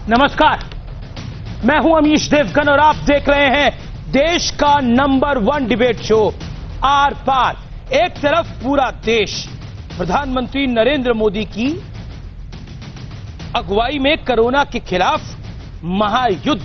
नमस्कार, मैं हूं अमीश देवगन और आप देख रहे हैं देश का नंबर 1 डिबेट शो आर पार। एक तरफ पूरा देश प्रधानमंत्री नरेंद्र मोदी की अगुवाई में कोरोना के खिलाफ महायुद्ध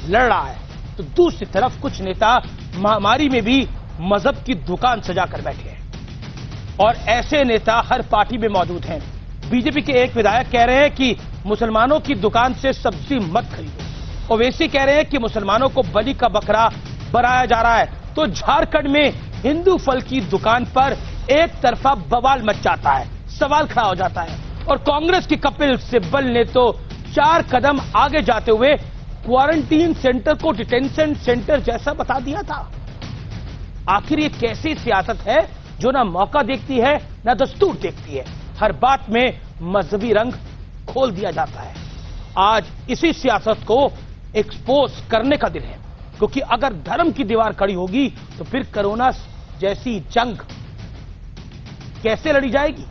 लड़ रहा है, तो दूसरी तरफ कुछ नेता महामारी में भी मजहब की दुकान सजाकर बैठे हैं और ऐसे नेता हर पार्टी में मौजूद हैं। बीजेपी के एक विधायक कह रहे हैं कि मुसलमानों की दुकान से सब्जी मत खरीदो। ओवैसी कह रहे हैं कि मुसलमानों को बलि का बकरा बनाया जा रहा है। तो झारखंड में हिंदू फल की दुकान पर एक तरफा बवाल मच जाता है, सवाल खड़ा हो जाता है और कांग्रेस की कपिल सिब्बल ने तो 4 कदम आगे जाते हुए क्वारंटीन सेंटर को डिटेंशन सेंटर जैसा बता दिया था। आखिर ये कैसी सियासत है जो ना मौका देखती है ना दस्तूर देखती है। हर बात में मजहबी रंग खोल दिया जाता है। आज इसी सियासत को एक्सपोज करने का दिन है, क्योंकि अगर धर्म की दीवार खड़ी होगी तो फिर कोरोना जैसी जंग कैसे लड़ी जाएगी।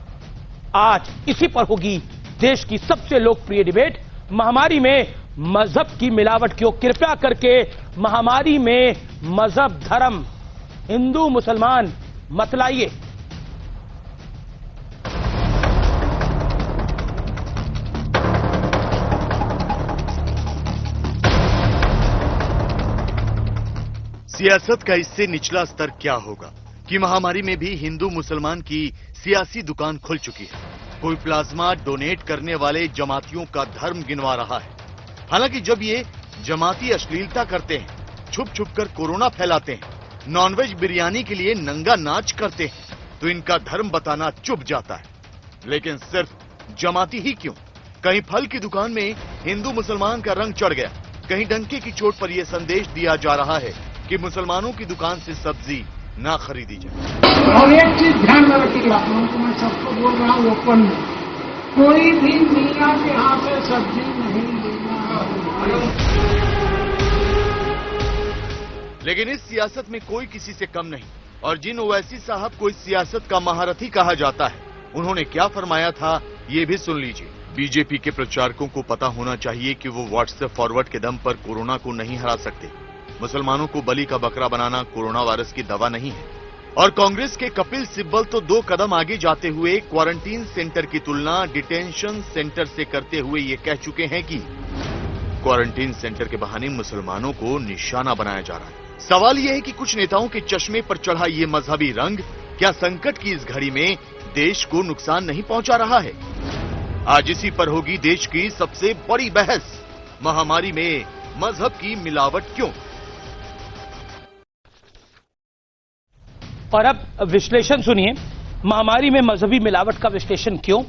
आज इसी पर होगी देश की सबसे लोकप्रिय डिबेट, महामारी में मजहब की मिलावट क्यों। कृपया करके महामारी में मजहब धर्म हिंदू मुसलमान मत लाइए। सियासत का इससे निचला स्तर क्या होगा कि महामारी में भी हिंदू मुसलमान की सियासी दुकान खुल चुकी है। कोई प्लाज्मा डोनेट करने वाले जमातियों का धर्म गिनवा रहा है। हालांकि जब ये जमाती अश्लीलता करते हैं, छुप छुप कर कोरोना फैलाते हैं, नॉनवेज बिरयानी के लिए नंगा नाच करते हैं, तो इनका धर्म बताना चुप जाता है। लेकिन सिर्फ जमाती ही क्यों, कहीं फल की दुकान में हिंदू मुसलमान का रंग चढ़ गया। कहीं डंके की चोट पर यह संदेश दिया जा रहा है कि मुसलमानों की दुकान से सब्जी ना खरीदी जाए। और एक चीज ध्यान में रखिएगा, मैं सबको बोल रहा हूँ ओपन में, कोई भी मियां के यहाँ से सब्जी नहीं लेना। लेकिन इस सियासत में कोई किसी से कम नहीं, और जिन ओवैसी साहब को इस सियासत का महारथी कहा जाता है, उन्होंने क्या फरमाया था ये भी सुन लीजिए। बीजेपी के प्रचारकों को पता होना चाहिए कि वो व्हाट्सएप फॉरवर्ड के दम पर कोरोना को नहीं हरा सकते। मुसलमानों को बलि का बकरा बनाना कोरोना वायरस की दवा नहीं है। और कांग्रेस के कपिल सिब्बल तो 2 कदम आगे जाते हुए क्वारंटीन सेंटर की तुलना डिटेंशन सेंटर से करते हुए ये कह चुके हैं कि क्वारंटीन सेंटर के बहाने मुसलमानों को निशाना बनाया जा रहा है। सवाल यह है कि कुछ नेताओं के चश्मे पर चढ़ा ये मजहबी रंग क्या संकट की इस घड़ी में देश को नुकसान नहीं पहुंचा रहा है। आज इसी पर होगी देश की सबसे बड़ी बहस, महामारी में मजहब की मिलावट क्यों। और अब विश्लेषण सुनिए, महामारी में मजहबी मिलावट का विश्लेषण क्यों।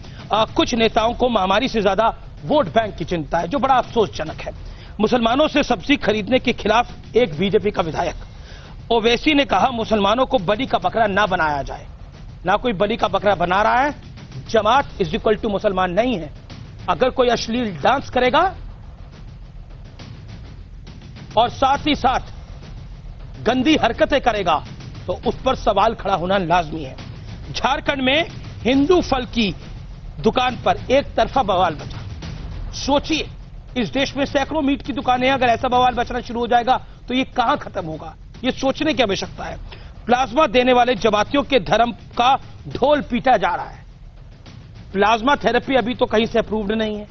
कुछ नेताओं को महामारी से ज्यादा वोट बैंक की चिंता है, जो बड़ा अफसोसजनक है। मुसलमानों से सब्जी खरीदने के खिलाफ एक बीजेपी का विधायक ओवैसी ने कहा मुसलमानों को बलि का बकरा ना बनाया जाए। ना कोई बलि का बकरा बना रहा है, जमात इज इक्वल टू मुसलमान नहीं है। अगर कोई अश्लील डांस करेगा और साथ ही साथ गंदी हरकतें करेगा तो उस पर सवाल खड़ा होना लाजमी है। झारखंड में हिंदू फल की दुकान पर एक तरफा बवाल बचा। सोचिए, इस देश में सैकड़ों मीट की दुकानें, अगर ऐसा बवाल बचना शुरू हो जाएगा तो ये कहां खत्म होगा, ये सोचने की आवश्यकता है। प्लाज्मा देने वाले जमातियों के धर्म का ढोल पीटा जा रहा है। प्लाज्मा थेरेपी अभी तो कहीं से अप्रूव्ड नहीं है,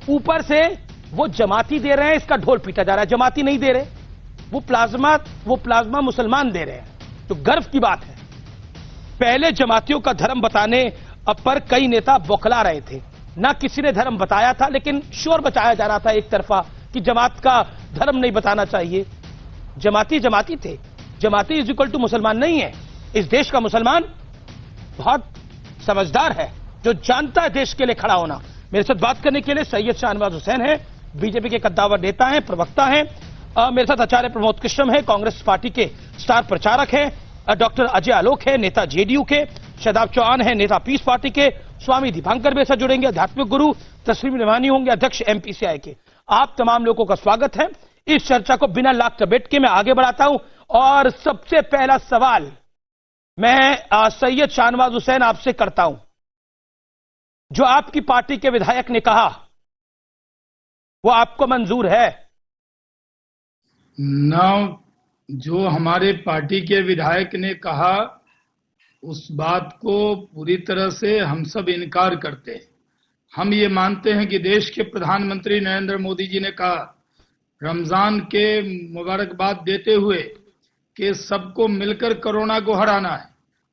ऊपर से वो जमाती दे रहे हैं, इसका ढोल पीटा जा रहा है। जमाती नहीं दे रहे, वो प्लाज्मा मुसलमान दे रहे हैं, तो गर्व की बात है। पहले जमातियों का धर्म बताने पर कई नेता बौखला रहे थे, ना किसी ने धर्म बताया था, लेकिन शोर बचाया जा रहा था एक तरफा कि जमात का धर्म नहीं बताना चाहिए। जमाती थे, जमाती इज इक्वल टू मुसलमान नहीं है। इस देश का मुसलमान बहुत समझदार है, जो जानता है देश के लिए खड़ा होना। मेरे साथ बात करने के लिए सैयद शाहनवाज हुसैन है, बीजेपी के कद्दावर नेता हैं, प्रवक्ता हैं। मेरे साथ आचार्य प्रमोद कृष्णम है, कांग्रेस पार्टी के स्टार प्रचारक हैं। डॉक्टर अजय आलोक है, नेता जेडीयू के। शादाब चौहान है, नेता पीस पार्टी के। स्वामी दीपांकर मेरे साथ जुड़ेंगे, आध्यात्मिक गुरु। तस्लीम रिवानी होंगे, अध्यक्ष एमपीसीआई के। आप तमाम लोगों का स्वागत है। इस चर्चा को बिना लाख चपेट के मैं आगे बढ़ाता हूं और सबसे पहला सवाल मैं सैयद शाहनवाज हुसैन आपसे करता हूं। जो आपकी पार्टी के विधायक ने कहा वो आपको मंजूर है? न जो हमारे पार्टी के विधायक ने कहा उस बात को पूरी तरह से हम सब इनकार करते हैं। हम ये मानते हैं कि देश के प्रधानमंत्री नरेंद्र मोदी जी ने कहा रमजान के मुबारकबाद देते हुए कि सबको मिलकर कोरोना को हराना है।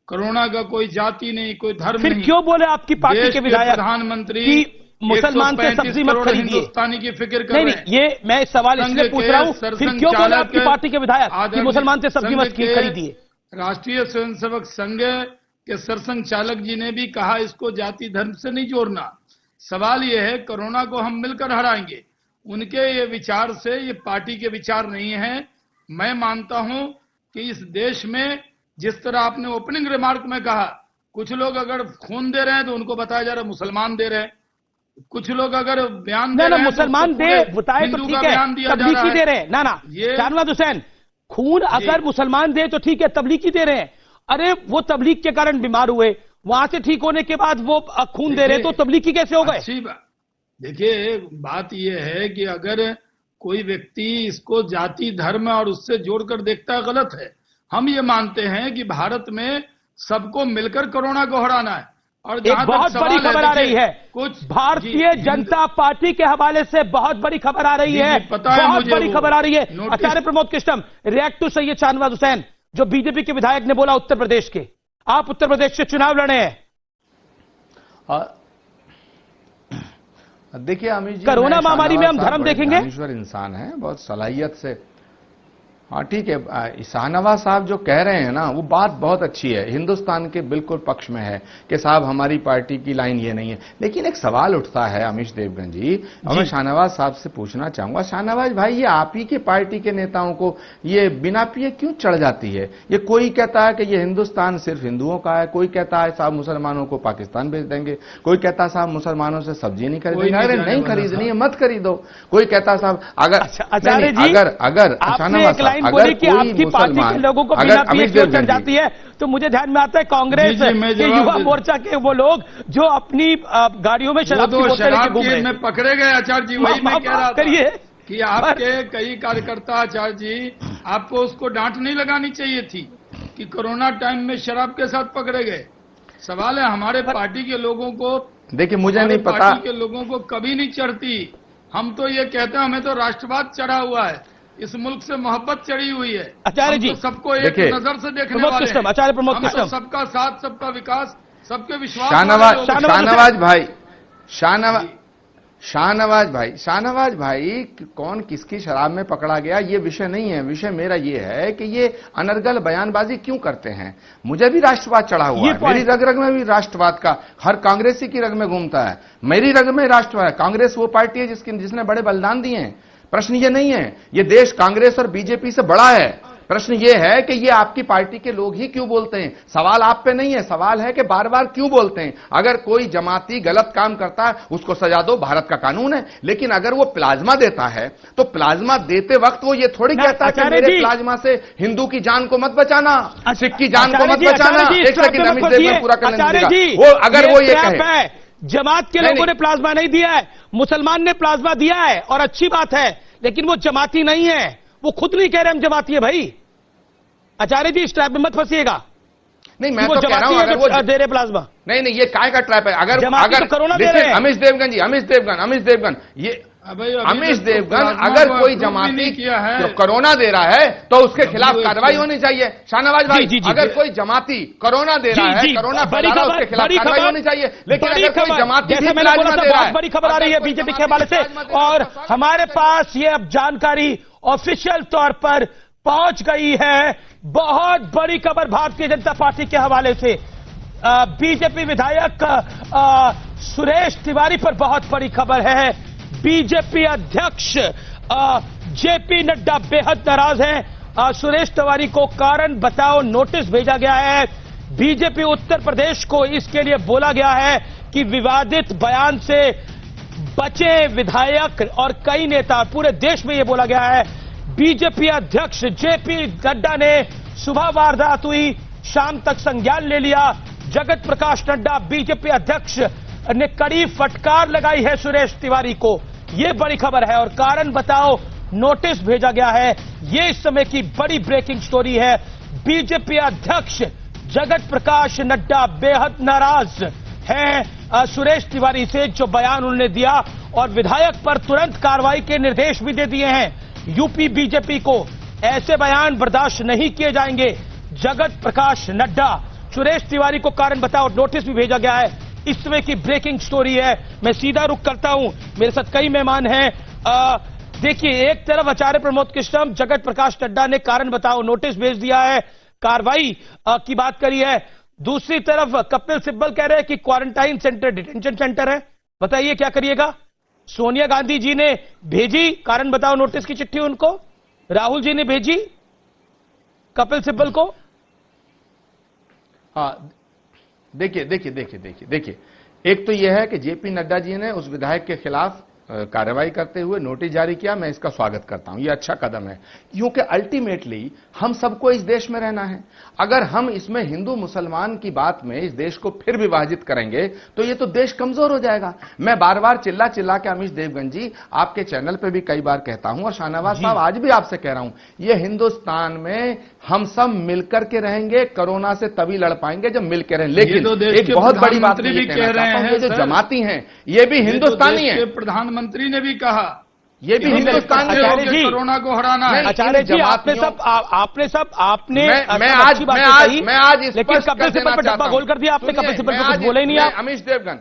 कोरोना का कोई जाति नहीं, कोई धर्म नहीं। फिर क्यों बोले आपकी पार्टी के विधायक प्रधानमंत्री मुसलमान से सब्जी मत खरीदिए? हिंदुस्तानी की फिक्र कर नहीं रहे हैं। ये मैं सवाल इसलिए पूछ रहा हूं, फिर क्यों बोले आपकी पार्टी के विधायक कि मुसलमान से सब्जी मत खरीदिए? राष्ट्रीय स्वयंसेवक संघ के सरसंघ चालक जी ने भी कहा इसको जाति धर्म से नहीं जोड़ना। सवाल यह है कोरोना को हम मिलकर हराएंगे। उनके ये विचार से ये पार्टी के विचार नहीं है। मैं मानता हूं कि इस देश में जिस तरह आपने ओपनिंग रिमार्क में कहा, कुछ लोग अगर खून दे रहे हैं तो उनको बताया जा रहा है मुसलमान दे रहे हैं, कुछ लोग अगर बयान दे रहे हैं मुसलमान दे बताए तो ठीक है, तबलीगी दे रहे हैं। ना शाहनवाज हुसैन, खून अगर मुसलमान दे तो ठीक है, तबलीगी दे रहे हैं। अरे वो तबलीग के कारण बीमार हुए, वहां से ठीक होने के बाद वो खून दे रहे तो तबलीगी कैसे हो गए? अच्छी बात। देखिए बात यह है कि अगर कोई व्यक्ति इसको जाति धर्म और उससे जोड़कर देखता है गलत है। हम ये मानते हैं कि भारत में सबको मिलकर कोरोना को हराना है। और एक बहुत बड़ी खबर आ रही है, कुछ भारतीय जनता पार्टी के हवाले से बहुत बड़ी खबर आ रही है, बहुत बड़ी खबर आ रही है। आचार्य प्रमोद कृष्णम, रिएक्ट टू सैयद शाहनवाज हुसैन, जो बीजेपी के विधायक ने बोला उत्तर प्रदेश के, आप उत्तर प्रदेश से चुनाव लड़े हैं। देखिए अमित जी, कोरोना महामारी में हम धर्म देखेंगे? ईश्वर इंसान है, बहुत सलाहियत से। हाँ ठीक है, शाहनवाज साहब जो कह रहे हैं ना वो बात बहुत अच्छी है, हिंदुस्तान के बिल्कुल पक्ष में है कि साहब हमारी पार्टी की लाइन ये नहीं है। लेकिन एक सवाल उठता है अमीश देवगन जी, और मैं शाहनवाज साहब से पूछना चाहूंगा, शाहनवाज भाई ये आप ही की पार्टी के नेताओं को ये बिना पिए क्यों चढ़ जाती है? ये कोई कहता है कि ये हिंदुस्तान सिर्फ हिंदुओं का है, कोई कहता है साहब मुसलमानों को पाकिस्तान भेज देंगे, कोई कहता है साहब मुसलमानों से सब्जी नहीं खरीदेंगे। अरे नहीं खरीदनी है मत खरीदो। कोई कहता है साहब अगर शाहनवाज बोली कि आपकी पार्टी के लोगों को बिना पिए क्यों चढ़ जाती है, तो मुझे ध्यान में आता है कांग्रेस के युवा मोर्चा के वो लोग जो अपनी गाड़ियों में शराब की बोतलें लेके घूम रहे हैं। में पकड़े गए आचार्य जी, वही मैं कह रहा था कि आपके कई कार्यकर्ता आचार्य जी, आपको उसको डांट नहीं लगानी चाहिए थी कि कोरोना टाइम में शराब के साथ पकड़े गए। सवाल है हमारे पार्टी के लोगों को, देखिए मुझे नहीं पता, पार्टी के लोगों को कभी नहीं चढ़ती। हम तो ये कहते हैं हमें तो राष्ट्रवाद चढ़ा हुआ है, इस मुल्क से मोहब्बत चढ़ी हुई है। आचार्य जी, तो सबको एक नजर से देखने वाले हैं। आचार्य प्रमोद कृष्णम, सबका साथ सबका विकास सबके विश्वास। शाहनवाज भाई कौन किसकी शराब में पकड़ा गया ये विषय नहीं है। विषय मेरा ये है कि ये अनर्गल बयानबाजी क्यों करते हैं। मुझे भी राष्ट्रवाद चढ़ा हुआ है, मेरी रग रग में भी राष्ट्रवाद का, हर कांग्रेसी की रग में घूमता है, मेरी रग में राष्ट्रवाद। कांग्रेस वो पार्टी है जिसने बड़े बलिदान दिए हैं। प्रश्न ये नहीं है, ये देश कांग्रेस और बीजेपी से बड़ा है। प्रश्न ये है कि ये आपकी पार्टी के लोग ही क्यों बोलते हैं। सवाल आप पे नहीं है, सवाल है कि बार बार क्यों बोलते हैं। अगर कोई जमाती गलत काम करता है उसको सजा दो, भारत का कानून है। लेकिन अगर वो प्लाज्मा देता है तो प्लाज्मा देते वक्त वो ये थोड़ी कहता है कि मेरे प्लाज्मा से हिंदू की जान को मत बचाना, सिख की जान को मत बचाना। एक सेकंड अमित देव पूरा करने वो अगर वो ये कहे जमात के लोगों ने प्लाज्मा नहीं दिया है, मुसलमान ने प्लाज्मा दिया है और अच्छी बात है, लेकिन वो जमाती नहीं है। वो खुद नहीं कह रहे हम जमाती है भाई। आचार्य जी इस ट्रैप में मत फंसिएगा। नहीं मैं तो कह रहा हूं अगर वो दे रहे प्लाज्मा, नहीं ये काय का ट्रैप है। अगर तो कोरोना दे रहे हैं। अमीश देवगन जी, अमीश देवगन ये अमीश देवगन अगर कोई जमाती तो कोरोना दे रहा है तो उसके खिलाफ कार्रवाई होनी चाहिए। शाहनवाज भाई अगर कोई जमाती कोरोना दे रहा है, कोरोना फैला रहा है, उसके खिलाफ कार्रवाई होनी चाहिए। लेकिन अगर कोई जमाती भी प्लाज्मा दे रहा है, बड़ी खबर आ रही है बीजेपी के हवाले से, और हमारे पास ये अब जानकारी ऑफिशियल तौर पर पहुंच गई है। बहुत बड़ी खबर भारतीय जनता पार्टी के हवाले से, बीजेपी विधायक सुरेश तिवारी पर बहुत बड़ी खबर है। बीजेपी अध्यक्ष जेपी नड्डा बेहद नाराज हैं। सुरेश तिवारी को कारण बताओ नोटिस भेजा गया है। बीजेपी उत्तर प्रदेश को इसके लिए बोला गया है कि विवादित बयान से बचे विधायक और कई नेता, पूरे देश में यह बोला गया है। बीजेपी अध्यक्ष जेपी नड्डा ने सुबह वारदात हुई, शाम तक संज्ञान ले लिया। जगत प्रकाश नड्डा बीजेपी अध्यक्ष ने कड़ी फटकार लगाई है सुरेश तिवारी को ये बड़ी खबर है और कारण बताओ नोटिस भेजा गया है। ये इस समय की बड़ी ब्रेकिंग स्टोरी है। बीजेपी अध्यक्ष जगत प्रकाश नड्डा बेहद नाराज हैं सुरेश तिवारी से, जो बयान उन्होंने दिया, और विधायक पर तुरंत कार्रवाई के निर्देश भी दे दिए हैं। यूपी बीजेपी को ऐसे बयान बर्दाश्त नहीं किए जाएंगे। जगत प्रकाश नड्डा, सुरेश तिवारी को कारण बताओ नोटिस भी भेजा गया है। इस समय की ब्रेकिंग स्टोरी है। मैं सीधा रुख करता हूं, मेरे साथ कई मेहमान हैं। देखिए, एक तरफ आचार्य प्रमोद कृष्णम, जगत प्रकाश नड्डा ने कारण बताओ नोटिस भेज दिया है, कार्रवाई की बात करी है। दूसरी तरफ कपिल सिब्बल कह रहे हैं कि क्वारंटाइन सेंटर डिटेंशन सेंटर है। बताइए क्या करिएगा? सोनिया गांधी जी ने भेजी कारण बताओ नोटिस की चिट्ठी उनको, राहुल जी ने भेजी कपिल सिब्बल को। हाँ, देखिए, एक तो यह है कि जेपी नड्डा जी ने उस विधायक के खिलाफ कार्रवाई करते हुए नोटिस जारी किया। मैं इसका स्वागत करता हूं, यह अच्छा कदम है, क्योंकि अल्टीमेटली हम सबको इस देश में रहना है। अगर हम इसमें हिंदू मुसलमान की बात में इस देश को फिर विभाजित करेंगे तो ये तो देश कमजोर हो जाएगा। मैं बार बार चिल्ला के अमीश देवगन जी आपके चैनल पे भी कई बार कहता हूं, और शाहनवाज साहब आज भी आपसे कह रहा हूं, यह हिंदुस्तान में हम सब मिलकर के रहेंगे, कोरोना से तभी लड़ पाएंगे जब मिलकर रहें। लेकिन एक बहुत बड़ी बात भी कह रहे हैं, ये जो जमाती हैं ये भी हिंदुस्तानी है। प्रधानमंत्री ने भी कहा ये भी हिंदुस्तान में कोरोना को हराना है। आचार्य जी, आपने मैं आज लेकिन कपिल सिब्बल पर डब्बा गोल कर दिया आपने। कपिल सिब्बल को कुछ बोले नहीं आप। अमीश देवगन,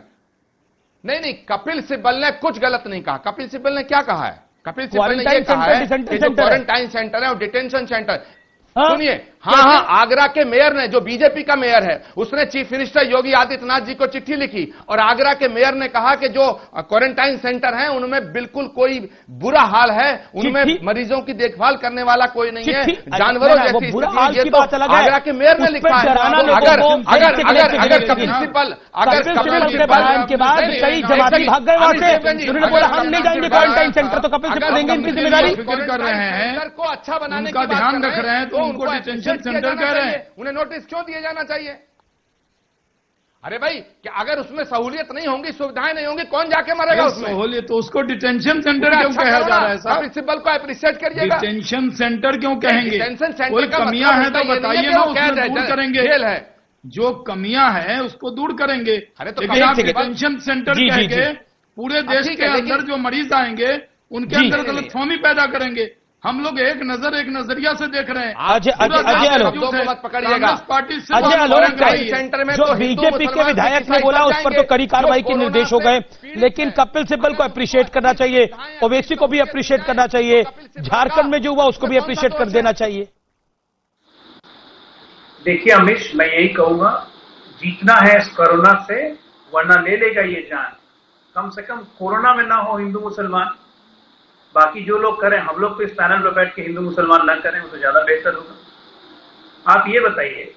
नहीं, कपिल सिब्बल ने कुछ गलत नहीं कहा। कपिल सिब्बल ने क्या कहा है? कपिल सिब्बल ने ये कहा है कि जो क्वारंटाइन सेंटर है और डिटेंशन सेंटर, सुनिए, हाँ, आगरा के मेयर ने, जो बीजेपी का मेयर है, उसने चीफ मिनिस्टर योगी आदित्यनाथ जी को चिट्ठी लिखी और आगरा के मेयर ने कहा कि जो क्वारंटाइन सेंटर हैं उनमें बिल्कुल कोई बुरा हाल है, उनमें मरीजों की देखभाल करने वाला कोई नहीं है, जानवरों जैसी स्थिति। ये तो आगरा के मेयर ने लिखा है। अगर कपिल सिब्बल के बाद कई जमाती भाग गए वहां से, उन्होंने बोला हम नहीं जाएंगे क्वारंटाइन सेंटर, तो कपिल सिब्बल लेंगे इनकी जिम्मेदारी। कर रहे हैं को अच्छा बनाने का ध्यान रख रहे हैं, तो उनको डिटेंशन सेंटर कह रहे हैं। उन्हें नोटिस क्यों दिया जाना चाहिए? अरे भाई, क्या अगर उसमें सहूलियत नहीं होंगी, सुविधाएं नहीं होंगी, कौन जाके मरेगा उसमें? सहूलियत तो उसको डिटेंशन सेंटर क्यों कहा जा रहा है साहब? कपिल सिब्बल को अप्रिशिएट करिएगा। डिटेंशन सेंटर क्यों कहेंगे? डिटेंशन सेंटर कोई कमियां हैं तो बताइए ना, उसको दूर करेंगे। जो कमियां हैं उसको दूर करेंगे। अरे तो डिटेंशन सेंटर कह के पूरे देश के अंदर जो मरीज आएंगे उनके अंदर गलतफहमी पैदा करेंगे। हम लोग एक नजरिया से देख रहे हैं। मत पकड़िएगा। सेंटर में जो बीजेपी के विधायक ने बोला उस पर तो कड़ी कार्रवाई के निर्देश हो गए, लेकिन कपिल सिब्बल को अप्रिशिएट करना चाहिए, ओवैसी को भी अप्रिशिएट करना चाहिए, झारखंड में जो हुआ उसको भी अप्रिशिएट कर देना चाहिए। देखिए अमीश, मैं यही कहूंगा, जीतना है इस कोरोना से, वरना ले लेगा ये जान। कम से कम कोरोना में ना हो हिंदू मुसलमान। बाकी जो लोग करें, हम लोग तो इस पैनल पर बैठ के हिंदू मुसलमान ना करें, वो तो ज्यादा बेहतर होगा। आप ये बताइए,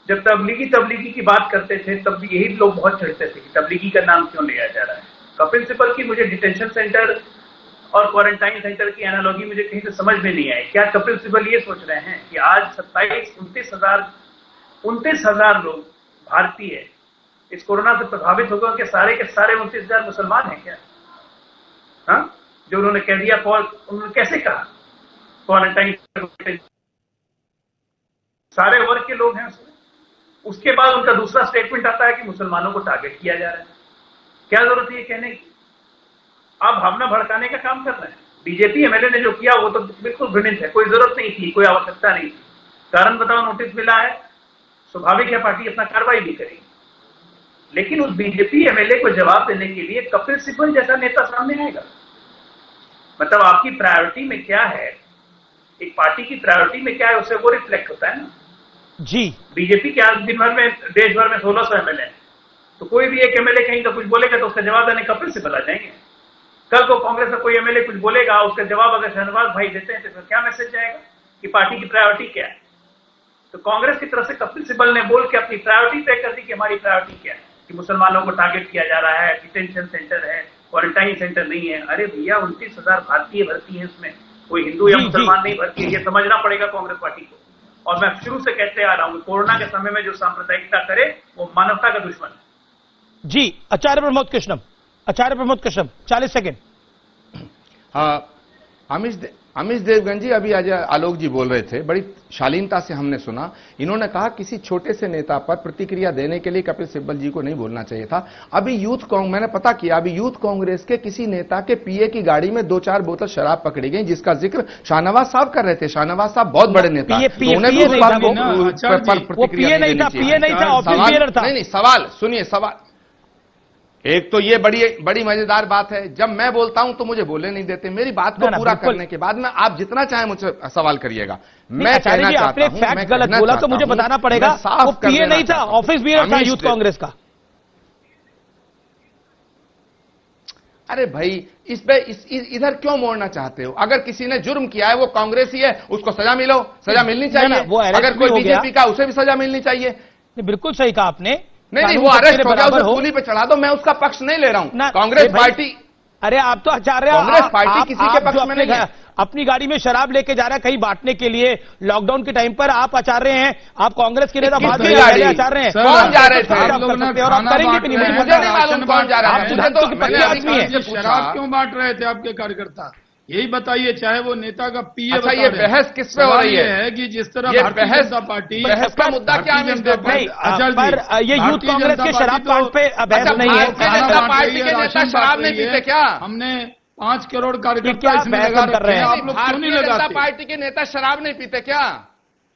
जब तबलीगी की बात करते थे तब भी यही लोग बहुत चिढ़ते थे कि तबलीगी का नाम क्यों लिया जा रहा है। कपिल सिब्बल की मुझे डिटेंशन सेंटर और क्वारंटाइन सेंटर की एनालॉजी मुझे कहीं से समझ में नहीं आई। क्या कपिल सिब्बल ये सोच रहे हैं कि आज 29 हजार लोग भारतीय इस कोरोना से प्रभावित हो गए, सारे के सारे 29,000 मुसलमान हैं क्या? हाँ, जो उन्होंने कह दिया, उन्होंने कैसे कहा क्वारंटाइन सारे वर्ग के लोग हैं उसमें। उसके बाद उनका दूसरा स्टेटमेंट आता है कि मुसलमानों को टारगेट किया जा रहा है। क्या जरूरत है ये कहने की? आप भावना भड़काने का काम कर रहे हैं। बीजेपी एमएलए ने जो किया वो तो बिल्कुल घृणित है, कोई जरूरत नहीं थी, कोई आवश्यकता नहीं थी। कारण बताओ, नोटिस मिला है, स्वाभाविक है पार्टी अपना कार्रवाई भी करेगी, लेकिन उस बीजेपी एमएलए को जवाब देने के लिए कपिल सिब्बल जैसा नेता सामने आएगा। मतलब आपकी प्रायोरिटी में क्या है, एक पार्टी की प्रायोरिटी में क्या है, उससे वो रिफ्लेक्ट होता है ना जी। बीजेपी के आज दिन भर में देश भर में 1600 एमएलए हैं, तो कोई भी एक एमएलए कहीं का कुछ बोलेगा तो उसका जवाब देने कपिल सिब्बल आ जाएंगे। कल को कांग्रेस का कोई एमएलए कुछ बोलेगा, उसका जवाब अगर शाहनवाज भाई देते हैं तो क्या मैसेज जाएगा कि पार्टी की प्रायोरिटी क्या है? तो कांग्रेस की तरफ से कपिल सिब्बल ने बोल के अपनी प्रायोरिटी तय कर दी कि हमारी प्रायोरिटी क्या है, कि मुसलमानों को टारगेट किया जा रहा है, डिटेंशन सेंटर है, क्वारंटाइन सेंटर नहीं है। अरे भैया, 29,000 भारतीय भर्ती है, उसमें कोई हिंदू या मुसलमान नहीं भर्ती है, ये समझना पड़ेगा कांग्रेस पार्टी को। और मैं शुरू से कहते आ रहा हूं, कोरोना के समय में जो सांप्रदायिकता करे वो मानवता का दुश्मन है। जी, आचार्य प्रमोद कृष्णम। आचार्य प्रमोद कश्यप 40 सेकंड। अमीश देवगन जी, अभी आज आलोक जी बोल रहे थे, बड़ी शालीनता से हमने सुना। इन्होंने कहा किसी छोटे से नेता पर प्रतिक्रिया देने के लिए कपिल सिब्बल जी को नहीं बोलना चाहिए था। अभी मैंने पता किया, अभी यूथ कांग्रेस के किसी नेता के पीए की गाड़ी में 2-4 बोतल शराब पकड़ी गई, जिसका जिक्र शाहनवाज साहब कर रहे थे। शाहनवाज साहब बहुत बड़े नेता, उन्हें भी उस बात पर प्रतिक्रिया नहीं देनी चाहिए। नहीं, सवाल सुनिए, सवाल एक तो ये बड़ी मजेदार बात है, जब मैं बोलता हूं तो मुझे बोलने नहीं देते। मेरी बात को पूरा करने के बाद में आप जितना चाहे मुझसे सवाल करिएगा। मैं कहना चाहता हूं, फैक्ट गलत बोला तो मुझे बताना पड़ेगा। वो पीए नहीं था, ऑफिस बियर था यूथ कांग्रेस का। अरे भाई, इस पे इधर क्यों मोड़ना चाहते हो? अगर किसी ने जुर्म किया है, वो कांग्रेसी है, उसको सजा मिलनी चाहिए। अगर कोई बीजेपी का, उसे भी सजा मिलनी चाहिए। बिल्कुल सही कहा आपने। नहीं, वो अरेस्ट हो गया, उसे सूली पे चढ़ा दो, मैं उसका पक्ष नहीं ले रहा हूं। कांग्रेस पार्टी, अरे आप तो आचार्य, कांग्रेस पार्टी किसी के पक्ष में नहीं है। अपनी गाड़ी में शराब लेके जा रहा है कहीं बांटने के लिए, लॉकडाउन के टाइम पर आप आचार्य हैं, आप कांग्रेस के नेता आचार्य हैं। कौन जा रहे थे? और आप करेंगे भी नहीं, मुझे नहीं मालूम कौन जा रहा है। शराब क्यों बांट रहे थे आपके कार्यकर्ता? यही बताइए, चाहे वो नेता का पीए। अच्छा, ये बहस किस पे हो रही है कि जिस तरह भारतीय जनता पार्टी, बहस का मुद्दा क्या है? पर ये यूथ कांग्रेस के शराब कांड पे बहस नहीं है। भारतीय जनता पार्टी के नेता शराब नहीं पीते क्या? हमने 5 करोड़ कार्यकर्ता इसमें लगा रहे हैं, आप लोग क्यों नहीं लगाते? जनता पार्टी के नेता शराब नहीं पीते क्या?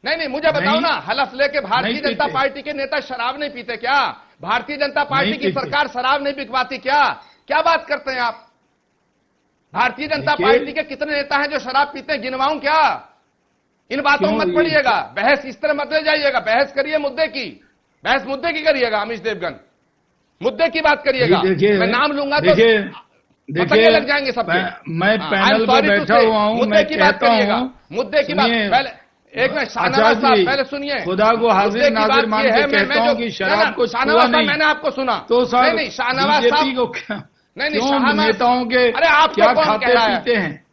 नहीं, मुझे बताओ ना, हलफ लेके भारतीय जनता पार्टी के नेता शराब नहीं पीते क्या? भारतीय जनता पार्टी की सरकार शराब नहीं बिकवाती क्या? क्या बात करते हैं आप? भारतीय जनता पार्टी के कितने नेता हैं जो शराब पीते हैं, गिनवाऊं क्या? इन बातों में मत पड़िएगा, बहस इस तरह मत ले जाइएगा। बहस करिए मुद्दे की, बहस मुद्दे की करिएगा। अमीश देवगन, मुद्दे की बात करिएगा। मैं नाम लूंगा तो देखिए लग जाएंगे सब। मैं पैनल पर बैठा हुआ हूं, मुद्दे की बात करिएगा, मुद्दे की बात। पहले एक मिनट, शाहनवाज साहब पहले सुनिए। खुदा को हाजिर नाजिर मान के कहता हूं कि शराब को शाहनवाज साहब, मैंने आपको सुना तो नहीं, शाहनवाज साहब को नहीं, नेताओं के अरे आप क्या कौन खाते पीते हैं?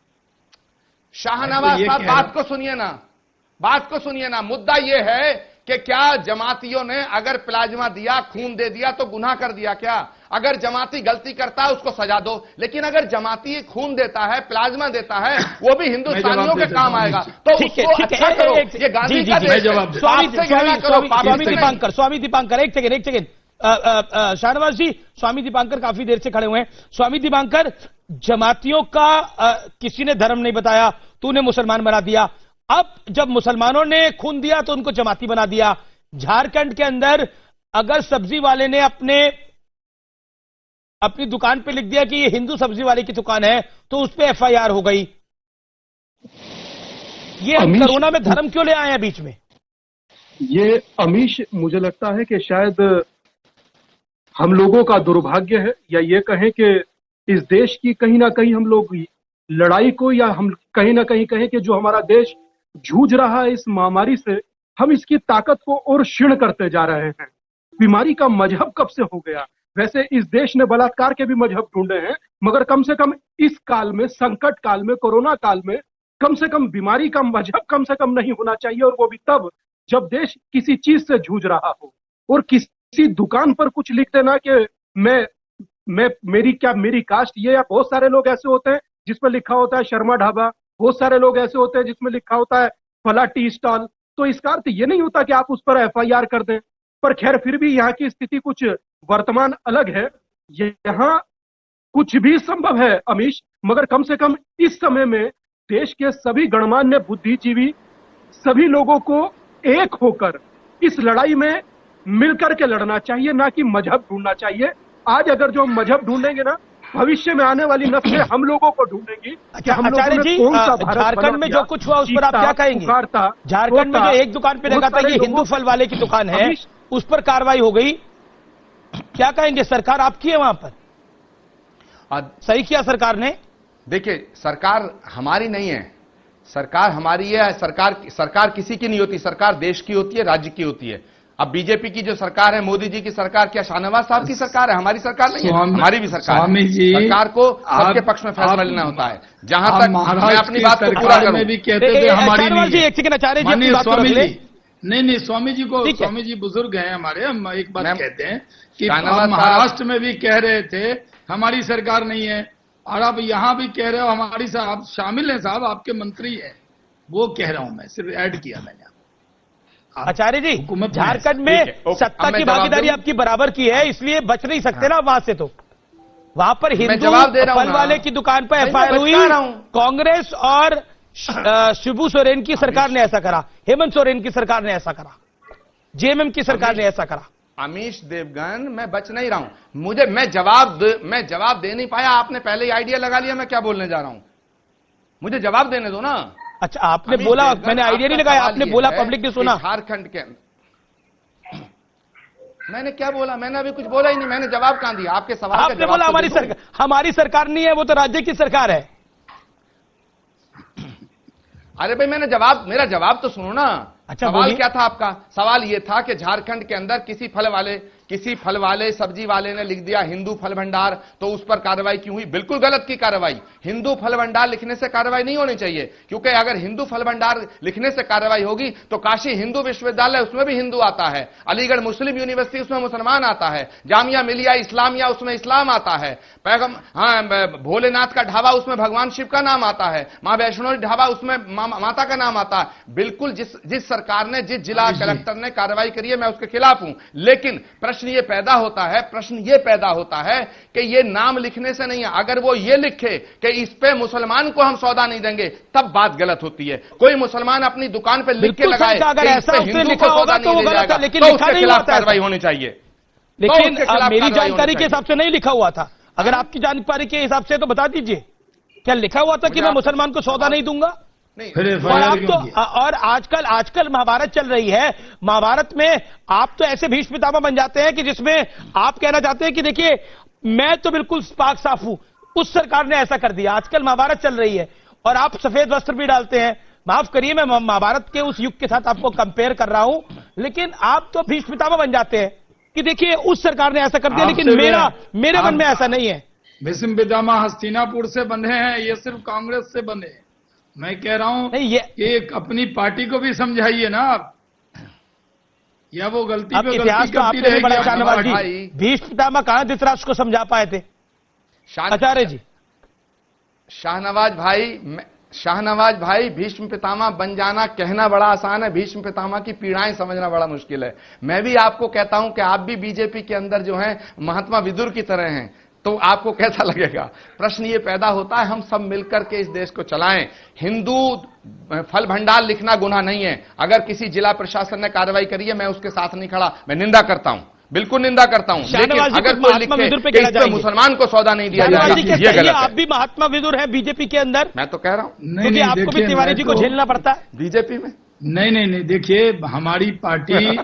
शाहनवाज साहब, बात को सुनिए ना, बात को सुनिए ना। मुद्दा यह है कि क्या जमातियों ने अगर प्लाज्मा दिया, खून दे दिया तो गुनाह कर दिया क्या? अगर जमाती गलती करता है उसको सजा दो, लेकिन अगर जमाती खून देता है, प्लाज्मा देता है, वो भी हिंदुस्तानियों के काम आएगा, तो उसको अच्छा करो। ये गांधी का जवाब। स्वामी दीपांकर एक सेकेंड। शाहनवाज जी, स्वामी दीपांकर काफी देर से खड़े हुए हैं। स्वामी दीपांकर, जमातियों का किसी ने धर्म नहीं बताया, तूने मुसलमान बना दिया। अब जब मुसलमानों ने खून दिया तो उनको जमाती बना दिया। झारखंड के अंदर अगर सब्जी वाले ने अपनी दुकान पे लिख दिया कि ये हिंदू सब्जी वाले की दुकान है, तो उस पे एफआईआर हो गई। ये कोरोना में धर्म क्यों ले आए हैं बीच में? ये अमीश, मुझे लगता है कि शायद हम लोगों का दुर्भाग्य है, या ये कहें कि इस देश की कहीं ना कहीं हम लोग लड़ाई को, या हम कहीं ना कहीं कहें कि जो हमारा देश जूझ रहा है इस महामारी से, हम इसकी ताकत को और क्षीण करते जा रहे हैं। बीमारी का मजहब कब से हो गया? वैसे इस देश ने बलात्कार के भी मजहब ढूंढे हैं, मगर कम से कम इस काल में, संकट काल में, कोरोना काल में, कम से कम बीमारी का मजहब कम से कम नहीं होना चाहिए। और वो भी तब जब देश किसी चीज से जूझ रहा हो। और किसी दुकान पर कुछ लिख देना कि मेरी कास्ट ये, या बहुत सारे लोग ऐसे होते हैं जिसमें लिखा होता है शर्मा ढाबा, बहुत सारे लोग ऐसे होते हैं जिसमें लिखा होता है फला टी स्टॉल। तो इसका अर्थ ये नहीं होता कि आप उस पर एफआईआर कर दें। पर खैर, फिर भी यहाँ की स्थिति कुछ वर्तमान अलग है। यहाँ कुछ भी संभव है अमीश, मगर कम से कम इस समय में देश के सभी गणमान्य बुद्धिजीवी, सभी लोगों को एक होकर इस लड़ाई में मिलकर के लड़ना चाहिए, ना कि मजहब ढूंढना चाहिए। आज अगर जो मजहब ढूंढेंगे ना, भविष्य में आने वाली नस्लें हम लोगों को ढूंढेंगी कि हम लोगों ने कौन सा भारत झारखंड में जो कुछ हुआ उस पर आप क्या कहेंगे? झारखंड में जो एक दुकान पे लगा था ये हिंदू फल वाले की दुकान है, उस पर कार्रवाई हो गई, क्या कहेंगे? सरकार आपकी है वहां पर, सही किया सरकार ने? देखिए, सरकार हमारी नहीं है, सरकार हमारी है। सरकार किसी की नहीं होती, सरकार देश की होती है, राज्य की होती है। अब बीजेपी की जो सरकार है, मोदी जी की सरकार, क्या शाहनवाज साहब की सरकार है? हमारी सरकार नहीं है, हमारी भी सरकार है। सरकार को सबके पक्ष में फैसला लेना होता है। जहां तक मैं अपनी बात को पूरा करूं, भी कहते थे हमारी नहीं। एक सेकंड आचार्य जी, नहीं, स्वामी जी बुजुर्ग हैं हमारे। हम एक बात कहते हैं कि महाराष्ट्र में भी कह रहे थे हमारी सरकार नहीं है, और आप यहां भी कह रहे हो हमारी, आप शामिल हैं साहब, आपके मंत्री हैं, वो कह रहा हूं, मैं सिर्फ ऐड किया मैंने। आचार्य जी, झारखंड में सत्ता की भागीदारी आपकी बराबर की है, इसलिए बच नहीं सकते ना वहां से। तो वहां पर हिंदू फल वाले की दुकान पर एफआईआर हुई, कांग्रेस और शिबू सोरेन की सरकार ने ऐसा करा, हेमंत सोरेन की सरकार ने ऐसा करा, जेएमएम की सरकार ने ऐसा करा। अमीश देवगन, मैं बच नहीं रहा हूं, मैं जवाब दे नहीं पाया। आपने पहले ही आइडिया लगा लिया मैं क्या बोलने जा रहा हूं, मुझे जवाब देने दो ना। अच्छा, आपने बोला, मैंने आइडिया नहीं लगाया, आपने बोला, पब्लिक ने सुना। झारखंड के मैंने क्या बोला? मैंने अभी कुछ बोला ही नहीं, मैंने जवाब कहां दिया आपके सवाल का? आपने बोला हमारी सरकार नहीं है, वो तो राज्य की सरकार है। अरे भाई, मेरा जवाब तो सुनो ना। अच्छा, सवाल क्या था आपका? सवाल यह था कि झारखंड के अंदर किसी फल वाले सब्जी वाले ने लिख दिया हिंदू फल भंडार, तो उस पर कार्रवाई क्यों हुई? बिल्कुल गलत की कार्रवाई। हिंदू फल भंडार लिखने से कार्रवाई नहीं होनी चाहिए, क्योंकि अगर हिंदू फल भंडार लिखने से कार्रवाई होगी तो काशी हिंदू विश्वविद्यालय, उसमें भी हिंदू आता है, अलीगढ़ मुस्लिम यूनिवर्सिटी, उसमें मुसलमान आता है, जामिया मिलिया इस्लामिया, उसमें इस्लाम आता है, भोलेनाथ का ढाबा, उसमें भगवान शिव का नाम आता है, मां वैष्णो ढाबा, उसमें माता का नाम आता है। बिल्कुल जिस सरकार ने, जिस जिला कलेक्टर ने कार्रवाई करी है, मैं उसके खिलाफ हूं। लेकिन प्रश्न ये पैदा होता है कि ये नाम लिखने से नहीं है। अगर वो ये लिखे कि इस पे मुसलमान को हम सौदा नहीं देंगे, तब बात गलत होती है। कोई मुसलमान अपनी दुकान पे लिख के लगाए अगर ऐसा हिंदू को सौदा नहीं दिया जाएगा, लेकिन तो उसके खिलाफ कार्रवाई होनी चाहिए। लेकिन मेरी जानकारी के हिसाब से नहीं लिखा हुआ था। अगर आपकी जानकारी के हिसाब से तो बता दीजिए, क्या लिखा हुआ था कि मैं मुसलमान को सौदा नहीं दूंगा? और आजकल महाभारत चल रही है। महाभारत में आप तो ऐसे भीष्म पितामह बन जाते हैं कि जिसमें आप कहना चाहते हैं कि देखिए मैं तो बिल्कुल पाक साफ हूं, उस सरकार ने ऐसा कर दिया। आजकल महाभारत चल रही है और आप सफेद वस्त्र भी डालते हैं। माफ करिए, मैं महाभारत के उस युग के साथ आपको कंपेयर कर रहा हूं, लेकिन आप तो भीष्म पितामह बन जाते हैं कि देखिए उस सरकार ने ऐसा कर दिया, लेकिन मेरे मन में ऐसा नहीं है। भीष्म पितामह हस्तिनापुर से बंधे हैं, ये सिर्फ कांग्रेस से बने हैं। मैं कह रहा हूं कि अपनी पार्टी को भी समझाइए ना आप, या वो गलती पे गलती करती रहेगी। भीष्म पितामह कहां धृतराष्ट्र को समझा पाए थे? आचार्य जी, शाहनवाज भाई, भीष्म पितामह बन जाना कहना बड़ा आसान है, भीष्म पितामह की पीड़ाएं समझना बड़ा मुश्किल है। मैं भी आपको कहता हूं कि आप भी बीजेपी के अंदर जो हैं महात्मा विदुर की तरह हैं, तो आपको कैसा लगेगा? प्रश्न ये पैदा होता है, हम सब मिलकर के इस देश को चलाएं। हिंदू फल भंडार लिखना गुनाह नहीं है। अगर किसी जिला प्रशासन ने कार्रवाई करी है, मैं उसके साथ नहीं खड़ा, मैं निंदा करता हूं, बिल्कुल निंदा करता हूं। लेकिन अगर कोई लिखे कि मुसलमान को सौदा नहीं दिया जाएगा, ये गलत है। आप भी महात्मा विदुर है बीजेपी के अंदर, मैं तो कह रहा हूं, क्योंकि आपको भी तिवारी जी को झेलना पड़ता है बीजेपी में। नहीं, देखिए हमारी पार्टी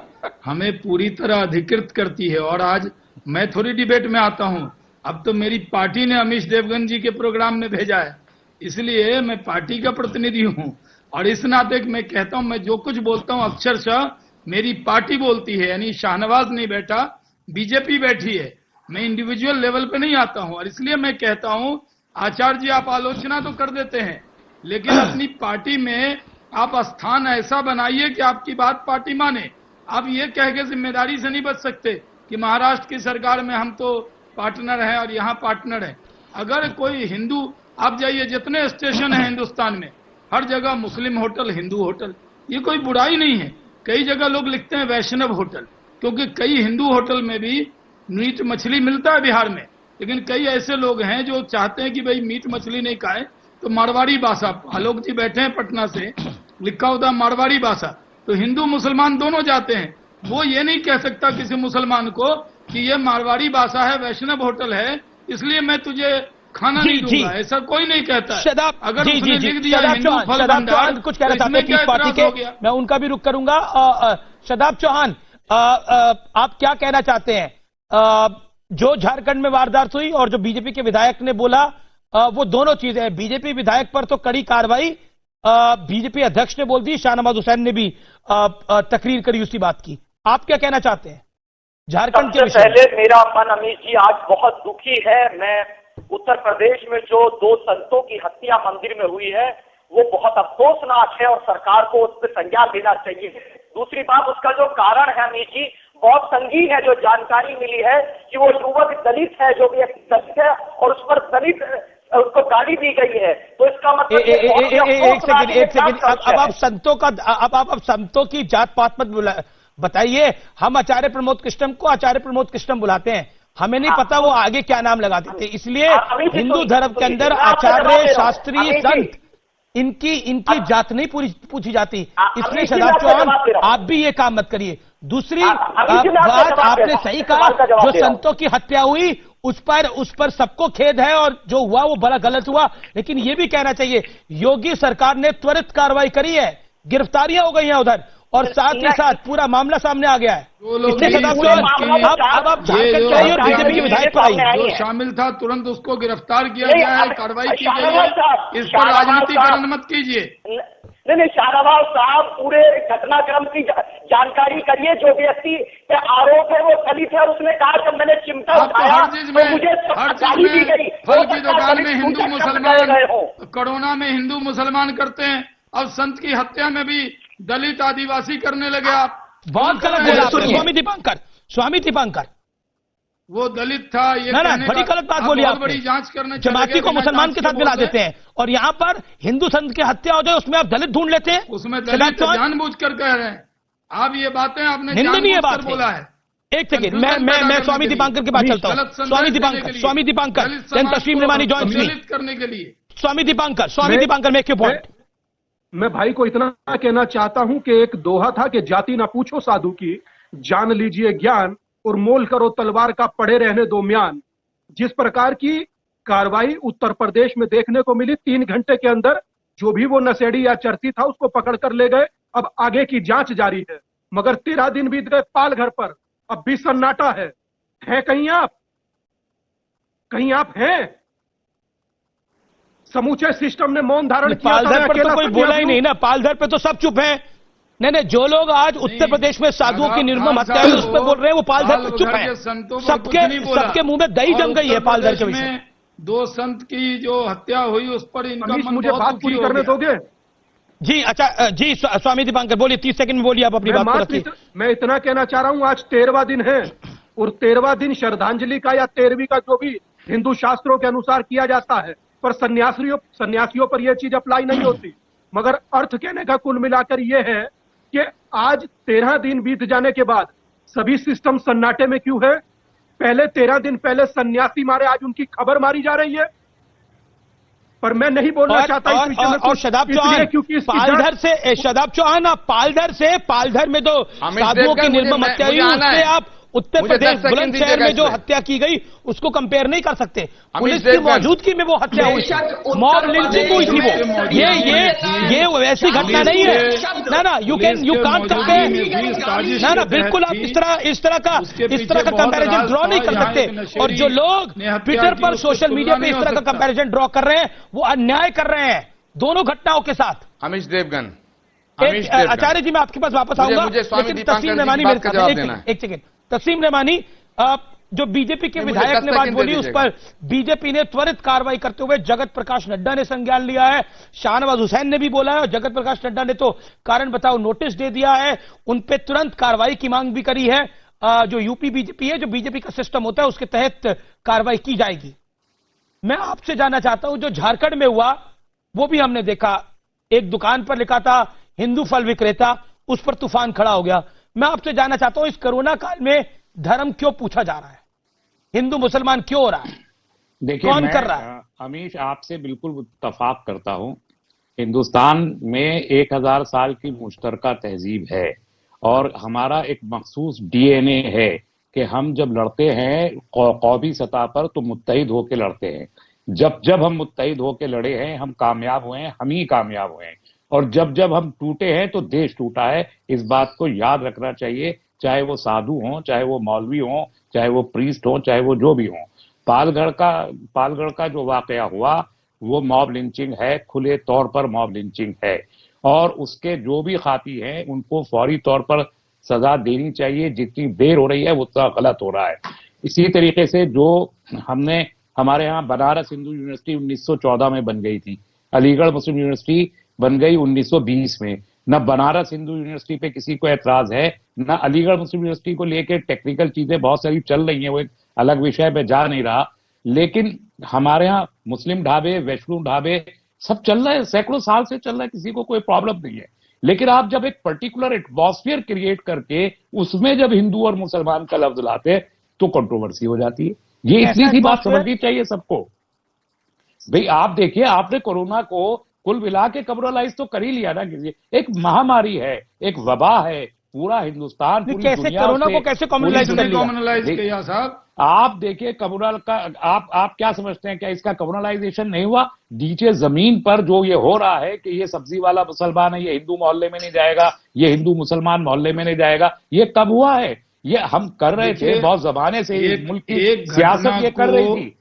हमें पूरी तरह अधिकृत करती है। और आज मैं थोड़ी डिबेट में आता हूं, अब तो मेरी पार्टी ने अमीश देवगन जी के प्रोग्राम में भेजा है, इसलिए मैं पार्टी का प्रतिनिधि हूं। और इस नाते मैं कहता हूं, मैं जो कुछ बोलता हूं अक्षरशः मेरी पार्टी बोलती है, यानी शाहनवाज नहीं बैठा, बीजेपी बैठी है। मैं इंडिविजुअल लेवल पे नहीं आता हूं। और इसलिए मैं कहता हूं, आचार्य जी आप आलोचना तो कर देते हैं, लेकिन अपनी पार्टी में आप स्थान ऐसा बनाइए कि आपकी बात पार्टी माने। आप ये कह के जिम्मेदारी से नहीं बच सकते कि महाराष्ट्र की सरकार में हम तो पार्टनर है और यहां पार्टनर है। अगर कोई हिंदू, आप जाइए जितने स्टेशन है हिंदुस्तान में, हर जगह मुस्लिम होटल, हिंदू होटल, ये कोई बुराई नहीं है। कई जगह लोग लिखते हैं वैष्णव होटल, क्योंकि कई हिंदू होटल में भी मीट मछली मिलता है बिहार में, लेकिन कई ऐसे लोग हैं जो चाहते हैं कि भाई मीट मछली नहीं खाए तो मारवाड़ी भाषा, आलोक जी बैठे हैं पटना से, लिखा होता मारवाड़ी भाषा, तो हिंदू मुसलमान दोनों जाते हैं। वो ये नहीं कह सकता किसी मुसलमान को कि ये मारवाड़ी भाषा है, वैष्णव होटल है, इसलिए मैं तुझे खाना नहीं दूंगा, ऐसा कोई नहीं कहता है। अगर उसने लिख दिया हिंदू फल भंडार, कुछ कहना चाहते हैं पार्टी के, मैं उनका भी रुख करूंगा। शदाब चौहान, आप क्या कहना चाहते हैं? जो झारखंड में वारदात हुई और जो बीजेपी के विधायक ने बोला, वो दोनों चीजें हैं। बीजेपी विधायक पर तो कड़ी कार्रवाई बीजेपी अध्यक्ष ने बोल दी, शाहनवाज हुसैन ने भी तकरीर करी उसी बात की। आप क्या कहना चाहते हैं झारखंड के विषय? पहले मेरा मन अमीश जी आज बहुत दुखी है। मैं उत्तर प्रदेश में जो 2 संतों की हत्या मंदिर में हुई है वो बहुत अफसोसनाक है और सरकार को उस पर संज्ञान लेना चाहिए। दूसरी बात, उसका जो कारण है अमीश जी बहुत संगीन है। जो जानकारी मिली है कि वो युवक दलित है, जो भी दलित है और उस पर दलित उसको गाली दी गई है, तो इसका मतलब एक सेकंड अब आप संतों की जात पात मत बताइए। हम आचार्य प्रमोद कृष्णम को आचार्य प्रमोद कृष्णम बुलाते हैं, हमें नहीं पता वो आगे क्या नाम लगाते थे। इसलिए हिंदू धर्म के अंदर आचार्य, शास्त्री, संत इनकी जात नहीं पूछी जाती। इसलिए शादाब चौहान आप भी ये काम मत करिए। दूसरी बात आपने सही कहा, जो संतों की हत्या हुई उस पर सबको खेद है और जो हुआ वो बड़ा गलत हुआ, लेकिन ये भी कहना चाहिए योगी सरकार ने त्वरित कार्रवाई करी है, गिरफ्तारियां हो गई हैं उधर, और साथ ही साथ पूरा मामला सामने आ गया है। इसलिए शादाब चौहान अब आप झारखंड जाइए और बीजेपी के विधायक पर आइए। जो शामिल था तुरंत उसको गिरफ्तार किया गया है, कार्रवाई की गई है, इस पर राजनीतिकरण मत कीजिए। नहीं, शाहनवाज साहब पूरे घटनाक्रम की जानकारी करिए। जो व्यक्ति पे आरोप है वो दलित है और उसने कहा जब मैंने चिमटा उठाया हर चीज में दी गई। फल की दुकान में हिंदू मुसलमान, कोरोना में हिंदू मुसलमान करते हैं, अब संत की हत्या में भी दलित आदिवासी करने लगे। आप बहुत गलत बोला स्वामी दीपांकर वो दलित था, ये ना बड़ी गलत बात बोली आप। बड़ी जांच करने जमाती को मुसलमान के साथ मिला देते हैं और यहाँ पर हिंदू संत की हत्या हो जाए उसमें आप दलित ढूंढ लेते हैं। उसमें दलित जानबूझकर कह रहे हैं आप, ये बातें आपने जानबूझकर बोला है। एक सेकेंड, मैं स्वामी दीपांकर के पास चलता हूँ। स्वामी दीपांकर तस्लीम रेमानी जॉइंट दलित करने के लिए स्वामी दीपांकर में क्यों पॉइंट। मैं भाई को इतना कहना चाहता हूं कि एक दोहा था कि जाति ना पूछो साधु की, जान लीजिए ज्ञान और मोल करो तलवार का, पड़े रहने दो म्यान। जिस प्रकार की कार्रवाई उत्तर प्रदेश में देखने को मिली, 3 घंटे के अंदर जो भी वो नशेड़ी या चर्ती था उसको पकड़ कर ले गए। अब आगे की जांच जारी है, मगर 13 दिन बीत गए पालघर पर, अब भी सन्नाटा है कहीं आप हैं? समूचे सिस्टम ने मौन धारण किया। पालघर पर तो कोई बोला ही नहीं ना, पालघर पे तो सब चुप है। नहीं, जो लोग आज उत्तर प्रदेश में साधुओं की निर्मम हत्या है उस पर बोल रहे हैं, वो पालघर पे चुप है। सबके मुंह में दही जम गई है पालघर के विषय में। 2 संत की जो हत्या हुई उस पर इनका मन मुझे बात पूरी करने दोगे? जी अच्छा, जी स्वामी दीपांकर बोलिए, 30 सेकंड में बोलिए आप अपनी बात को। मैं इतना कहना चाह रहा हूं, आज 13वां दिन है और 13वां दिन श्रद्धांजलि का या 13वीं का जो भी हिंदू शास्त्रों के अनुसार किया जाता है, पर सन्यासियों पर यह चीज अप्लाई नहीं होती। मगर अर्थ कहने का कुल मिलाकर यह है कि आज 13 दिन बीत जाने के बाद सभी सिस्टम सन्नाटे में क्यों है? पहले 13 दिन पहले सन्यासी मारे, आज उनकी खबर मारी जा रही है। पर मैं नहीं बोलना चाहता इस विषय में। और शादाब चौहान क्योंकि पालघर से, शादाब चौहान आप पालघर में तो साधुओं की निर्मम हत्या हुई, उससे आप उत्तर प्रदेश बुलंदशहर में जो हत्या की गई उसको कंपेयर नहीं कर सकते। पुलिस की मौजूदगी में वो हत्या हुई, मॉब लिंचिंग हुई थी वो। ये वैसी घटना नहीं है ना। यू कांट कंपेयर ना, बिल्कुल आप इस तरह का कंपैरिजन ड्रॉ नहीं कर सकते। और जो लोग ट्विटर पर, सोशल मीडिया पे इस तरह का कंपैरिजन ड्रॉ कर रहे हैं वो अन्याय कर रहे हैं दोनों घटनाओं के साथ। अमीश देवगन, आचार्य जी मैं आपके पास वापस आऊंगा, लेकिन तस्लीम रेमानी मेरे साथ एक सेकेंड। तस्लीम रेमानी, जो बीजेपी के विधायक ने बात बोली उस पर बीजेपी ने त्वरित कार्रवाई करते हुए जगत प्रकाश नड्डा ने संज्ञान लिया है, शाहनवाज हुसैन ने भी बोला है और जगत प्रकाश नड्डा ने तो कारण बताओ नोटिस दे दिया है। उन पे तुरंत कार्रवाई की मांग भी करी है। जो यूपी बीजेपी है, जो बीजेपी का सिस्टम होता है उसके तहत कार्रवाई की जाएगी। मैं आपसे जानना चाहता हूं, जो झारखंड में हुआ वो भी हमने देखा, एक दुकान पर लिखा था हिंदू फल विक्रेता, उस पर तूफान खड़ा हो गया। मैं आपसे जानना चाहता हूं इस कोरोना काल में धर्म क्यों पूछा जा रहा है, हिंदू मुसलमान क्यों हो रहा है, देखिए कौन कर रहा है? अमीश आपसे बिल्कुल इत्तफाक करता हूं। हिंदुस्तान में 1000 साल की मुश्तरका तहजीब है और हमारा एक मखसूस डीएनए है कि हम जब लड़ते हैं कौमी सतह पर तो मुत्तहिद होकर लड़ते हैं। जब हम मुत्तहिद होकर लड़े हैं हम कामयाब हुए हैं, हम ही कामयाब हुए हैं। और जब हम टूटे हैं तो देश टूटा है। इस बात को याद रखना चाहिए, चाहे वो साधु हों, चाहे वो मौलवी हों, चाहे वो प्रीस्ट हों, चाहे वो जो भी हों। पालगढ़ का जो वाकया हुआ वो मॉब लिंचिंग है, खुले तौर पर मॉब लिंचिंग है और उसके जो भी खाती हैं उनको फौरी तौर पर सजा देनी चाहिए। जितनी देर हो रही है वो उतना गलत हो रहा है। इसी तरीके से जो हमारे यहाँ बनारस हिंदू यूनिवर्सिटी 1914 में बन गई थी, अलीगढ़ मुस्लिम यूनिवर्सिटी बन गई 1920 में। न बनारस हिंदू यूनिवर्सिटी पे किसी को एतराज है, न अलीगढ़ मुस्लिम यूनिवर्सिटी को लेकर टेक्निकल चीजें बहुत सारी चल रही हैं, वो एक अलग विषय पे जा नहीं रहा। लेकिन हमारे यहाँ मुस्लिम ढाबे, वैष्णो ढाबे सब चल रहे हैं, सैकड़ों साल से चल रहा है, किसी को कोई प्रॉब्लम नहीं है। लेकिन आप जब एक पर्टिकुलर एटमॉस्फेयर क्रिएट करके उसमें जब हिंदू और मुसलमान का लफ्ज लाते हैं तो कंट्रोवर्सी हो जाती है। ये इतनी सी बात समझनी चाहिए सबको। भाई आप देखिए, आपने कोरोना को कुल मिला के कम्युनलाइज तो कर ही लिया ना। किसी एक महामारी है, एक वबा है, पूरा हिंदुस्तान, पूरी दुनिया कोरोना को कैसे कम्युनलाइज किया साहब? आप देखिए कम्युनल का, आप क्या समझते हैं, क्या इसका कम्युनलाइजेशन नहीं हुआ? नीचे जमीन पर जो ये हो रहा है कि ये सब्जी वाला मुसलमान है, ये हिंदू मोहल्ले में नहीं जाएगा, ये हिंदू मुसलमान मोहल्ले में नहीं जाएगा, ये कब हुआ है? ये हम कर रहे थे बहुत जमाने से, मुल्क की सियासत ये कर रही थी।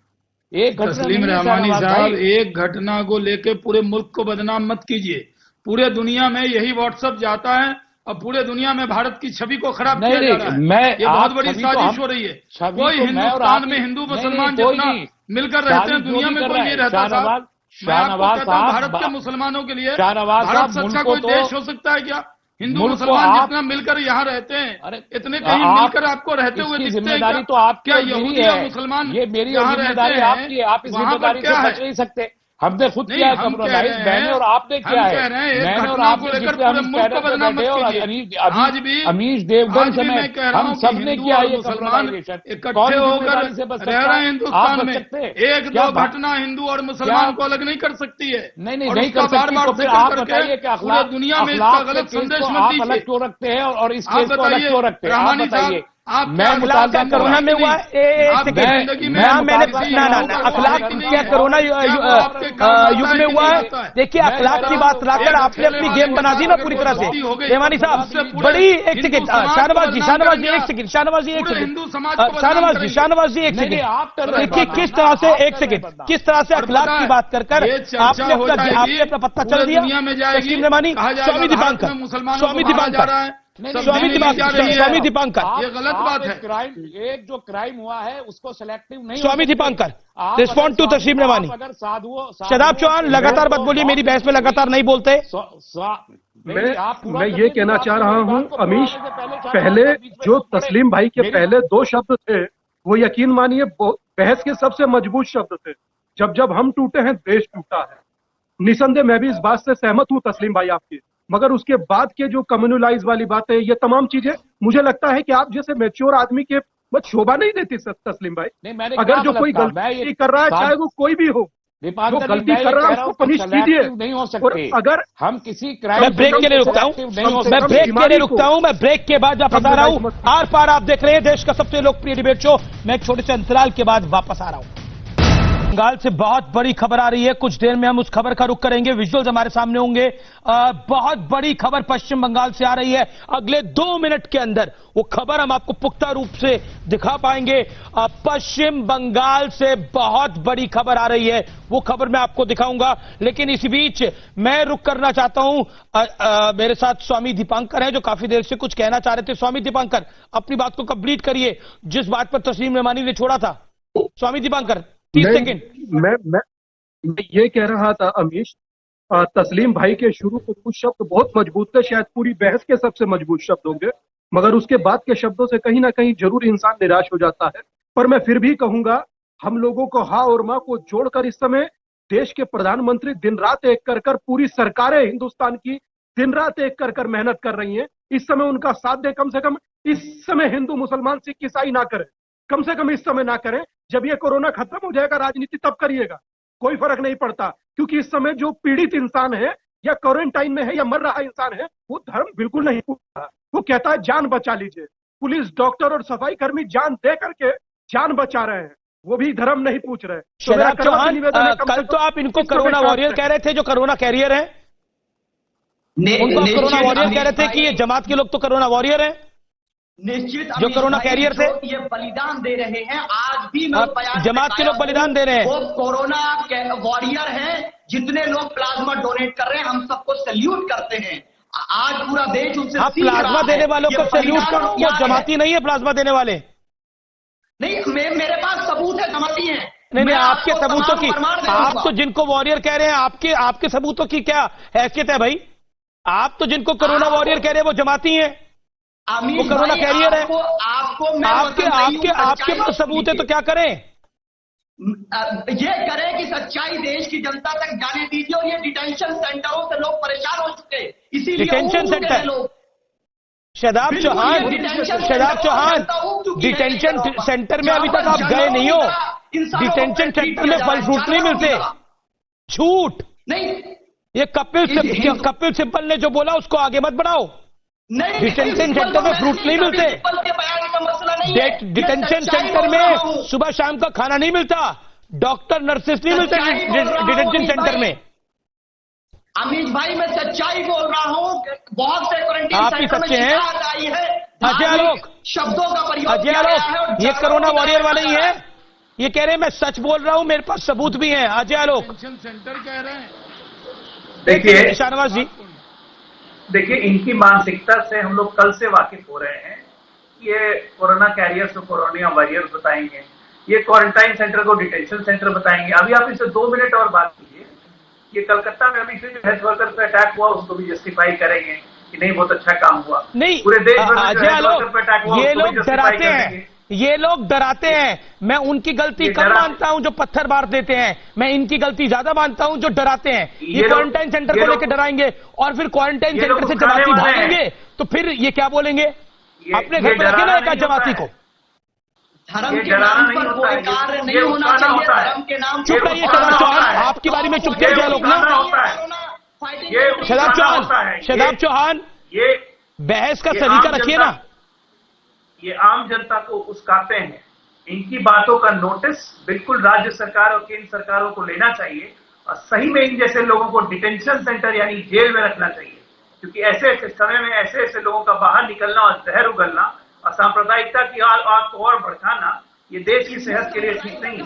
एक तस्लीम रहमानी साहब, एक घटना को लेके पूरे मुल्क को बदनाम मत कीजिए। पूरे दुनिया में यही व्हाट्सएप जाता है और पूरे दुनिया में भारत की छवि को खराब किया जा रहा है। ये बहुत बड़ी साजिश हो रही है। कोई हिंदुस्तान में हिंदू मुसलमान जितना मिलकर रहते हैं दुनिया में कोई नहीं रहता साहब। मैं आपको कहता हूं, भारत के मुसलमानों के लिए भारत से अच्छा कोई देश हो सकता है क्या? हिंदू मुसलमान जितना मिलकर यहाँ रहते हैं, इतने कहीं मिलकर आपको रहते हुए दिखते हैं क्या? तो आप क्या यहूदी और मुसलमान ये मेरी यहाँ रहते हैं? आप इस जिम्मेदारी से बच नहीं सकते। हमने खुद किया है कम्युनलाइज, मैंने और आपने किया है। मैंने और आपने लेकर पूरे मुल्क को बदनाम मत कीजिए। आज भी अमीश देवगन समेत हम सबने किया ये कम्युनलाइजेशन, इकट्ठे होकर रह रहे हैं हिंदुस्तान में। एक दो घटना हिंदू और मुसलमान को अलग नहीं कर सकती है। नहीं कर सकती। तो फिर आप बताइए कि पूरी दुनिया में इसका गलत संदेश मत दीजिए। अलग क्यों रखते हैं और इस केस को अलग क्यों रखते हैं? आप बताइए। मैं मुतालबा कोरोना में हुआ है, अखलाक क्या कोरोना युग में हुआ है? देखिए अखलाक की बात लाकर आपने अपनी गेम बना दी ना पूरी तरह से। रेवानी साहब बड़ी, एक सेकेंड, शाहनवाज जी एक सेकेंड, शाहनवाज जी एक सेकेंड। देखिए किस तरह से, एक सेकेंड, किस तरह से अखलाक की बात कर आपने अपना पत्ता चल दिया। तस्लीम रेवानी, स्वामी दीपांकर ये गलत बात है। एक जो क्राइम हुआ है उसको सिलेक्टिव नहीं। स्वामी दीपांकर रिस्पॉन्ड टू तस्लीम रेवानी। अगर साधुओं, शदाब चौहान लगातार मत बोलिए, मेरी बहस में लगातार नहीं बोलते। मैं ये कहना चाह रहा हूं अमीश, पहले जो तस्लीम भाई के पहले दो शब्द थे वो यकीन मानिए बहस के सबसे मजबूत शब्द थे। जब हम टूटे हैं देश टूटा है। निसंदेह मैं भी इस बात से सहमत हूं तस्लीम भाई आपकी, मगर उसके बाद के जो कम्युनलाइज वाली बातें, ये तमाम चीजें मुझे लगता है कि आप जैसे मैच्योर आदमी के शोभा नहीं देती तस्लीम भाई। अगर जो कोई गलती कर रहा है, चाहे वो कोई भी हो, जो गलती कर रहा है उसको पनिश कीजिए। नहीं हो सकते। अगर हम किसी क्राइम, मैं ब्रेक के लिए रुकता हूं, मैं ब्रेक के बाद वापस आ रहा हूं। आर पार आप देख रहे हैं देश का सबसे लोकप्रिय डिबेट शो। मैं एक छोटे से अंतराल के बाद वापस आ रहा हूं। बंगाल से बहुत बड़ी खबर आ रही है, कुछ देर में हम उस खबर का रुख करेंगे, विजुअल्स हमारे सामने होंगे। बहुत बड़ी खबर पश्चिम बंगाल से आ रही है। अगले 2 मिनट के अंदर वो खबर हम आपको पुख्ता रूप से दिखा पाएंगे। पश्चिम बंगाल से बहुत बड़ी खबर आ रही है, वो खबर मैं आपको दिखाऊंगा। लेकिन इस बीच मैं रुख करना चाहता हूं, मेरे साथ स्वामी दीपांकर हैं जो काफी देर से कुछ कहना चाह रहे थे। स्वामी दीपांकर, अपनी बात को कंप्लीट करिए जिस बात पर तस्लीम रेवानी ने छोड़ा था। स्वामी दीपांकर 30 सेकंड। मैं ये कह रहा था अमीश, तस्लीम भाई के शुरू के कुछ शब्द बहुत मजबूत थे, शायद पूरी बहस के सबसे मजबूत शब्द होंगे, मगर उसके बाद के शब्दों से कहीं ना कहीं जरूर इंसान निराश हो जाता है। पर मैं फिर भी कहूंगा, हम लोगों को हाँ और मां को जोड़कर इस समय देश के प्रधानमंत्री दिन रात एक कर कर, पूरी सरकारें हिंदुस्तान की दिन रात एक कर कर मेहनत कर रही हैं। इस समय उनका साथ दे, कम से कम इस समय हिंदू मुसलमान सिख ईसाई ना करें, कम से कम इस समय ना करें। जब ये कोरोना खत्म हो जाएगा राजनीति तब करिएगा, कोई फर्क नहीं पड़ता। क्योंकि इस समय जो पीड़ित इंसान है या क्वारंटाइन में है या मर रहा इंसान है, वो धर्म बिल्कुल नहीं पूछता। वो कहता है जान बचा लीजिए। पुलिस, डॉक्टर और सफाई कर्मी जान दे करके जान बचा रहे हैं, वो भी धर्म नहीं पूछ रहे। शदाब चौहान, कल तो आप इनको कोरोना वॉरियर कह रहे थे जो कोरोना कैरियर है, उनको कोरोना वॉरियर कह रहे थे कि ये जमात के लोग तो कोरोना वॉरियर है, निश्चित जो कोरोना कैरियर थे, ये बलिदान दे रहे हैं। आज भी जमात के लोग बलिदान दे रहे हैं, वो कोरोना वॉरियर हैं। जितने लोग प्लाज्मा डोनेट कर रहे हैं, हम सबको सैल्यूट करते हैं। आज पूरा देश उनसे आप प्लाज्मा देने वालों को सैल्यूट करो, वो जमाती नहीं है प्लाज्मा देने वाले। नहीं, मेरे पास सबूत है, जमाती है। नहीं, आपके सबूतों की, आप तो जिनको वॉरियर कह रहे हैं, आपके सबूतों की क्या हैसियत है भाई? आप तो जिनको कोरोना वॉरियर कह रहे हैं वो जमाती हैं, वो कोरोना कैरियर है। आपके पास सबूत है तो क्या करें? ये करे कि सच्चाई देश की जनता तक जाने दीजिए। और ये डिटेंशन सेंटरों से लोग परेशान हो चुके, इसीलिए डिटेंशन सेंटर लोग। शादाब चौहान, डिटेंशन सेंटर में अभी तक आप गए नहीं हो। डिटेंशन सेंटर में फल फ्रूट नहीं मिलते। झूठ नहीं, ये कपिल सिब्बल ने जो बोला उसको आगे मत बढ़ाओ। डिटेंशन सेंटर में फ्रूट नहीं मिलते। डिटेंशन सेंटर में सुबह शाम का खाना नहीं मिलता। डॉक्टर नर्सेस नहीं मिलते डिटेंशन सेंटर में। अमीश भाई, मैं सच्चाई बोल रहा हूँ। बहुत से क्वारंटीन आप ही सच्चे हैं। अजय आलोक, शब्दों का प्रयोग अजय आलोक, ये कोरोना वॉरियर वाले ही है। ये कह रहे हैं मैं सच बोल रहा हूँ, मेरे पास सबूत भी हैं। अजय आलोक सेंटर कह रहे हैं। देखिए शाहनवाज जी, देखिए इनकी मानसिकता से हम लोग कल से वाकिफ हो रहे हैं। ये कोरोना कैरियर्स को कोरोना वॉरियर्स बताएंगे, ये क्वारंटाइन सेंटर को डिटेंशन सेंटर बताएंगे। अभी आप इसे 2 मिनट और बात कीजिए। ये कलकत्ता में अभी से जो हेल्थ वर्कर पे अटैक हुआ उसको भी जस्टिफाई करेंगे कि नहीं बहुत अच्छा काम हुआ। नहीं, पूरे देश भर में अजय आलोक, ये लोग डराते हैं, ये लोग डराते हैं। मैं उनकी गलती कम मानता हूं जो पत्थर मार देते हैं, मैं इनकी गलती ज्यादा मानता हूं जो डराते हैं। ये क्वारंटाइन सेंटर को लेकर डराएंगे और फिर क्वारंटाइन सेंटर से जमाती भागेंगे तो फिर ये क्या बोलेंगे? अपने घर पर रखे ना एक जमाती को। धर्म के नाम पर कोई कार्य नहीं होना चाहिए। धर्म के नाम चुप रहिए शदाब चौहान, आपकी बारी में चुप किया लोग ना। शदाब चौहान, ये बहस का सलीका रखिए ना। ये आम जनता को उस्काते हैं। इनकी बातों का नोटिस बिल्कुल राज्य सरकार और केंद्र सरकारों को लेना चाहिए और सही में इन जैसे लोगों को डिटेंशन सेंटर यानी जेल में रखना चाहिए। क्योंकि ऐसे ऐसे समय में ऐसे ऐसे लोगों का बाहर निकलना और जहर उगलना और सांप्रदायिकता की आग को और भड़काना ये देश की सेहत के लिए ठीक नहीं है।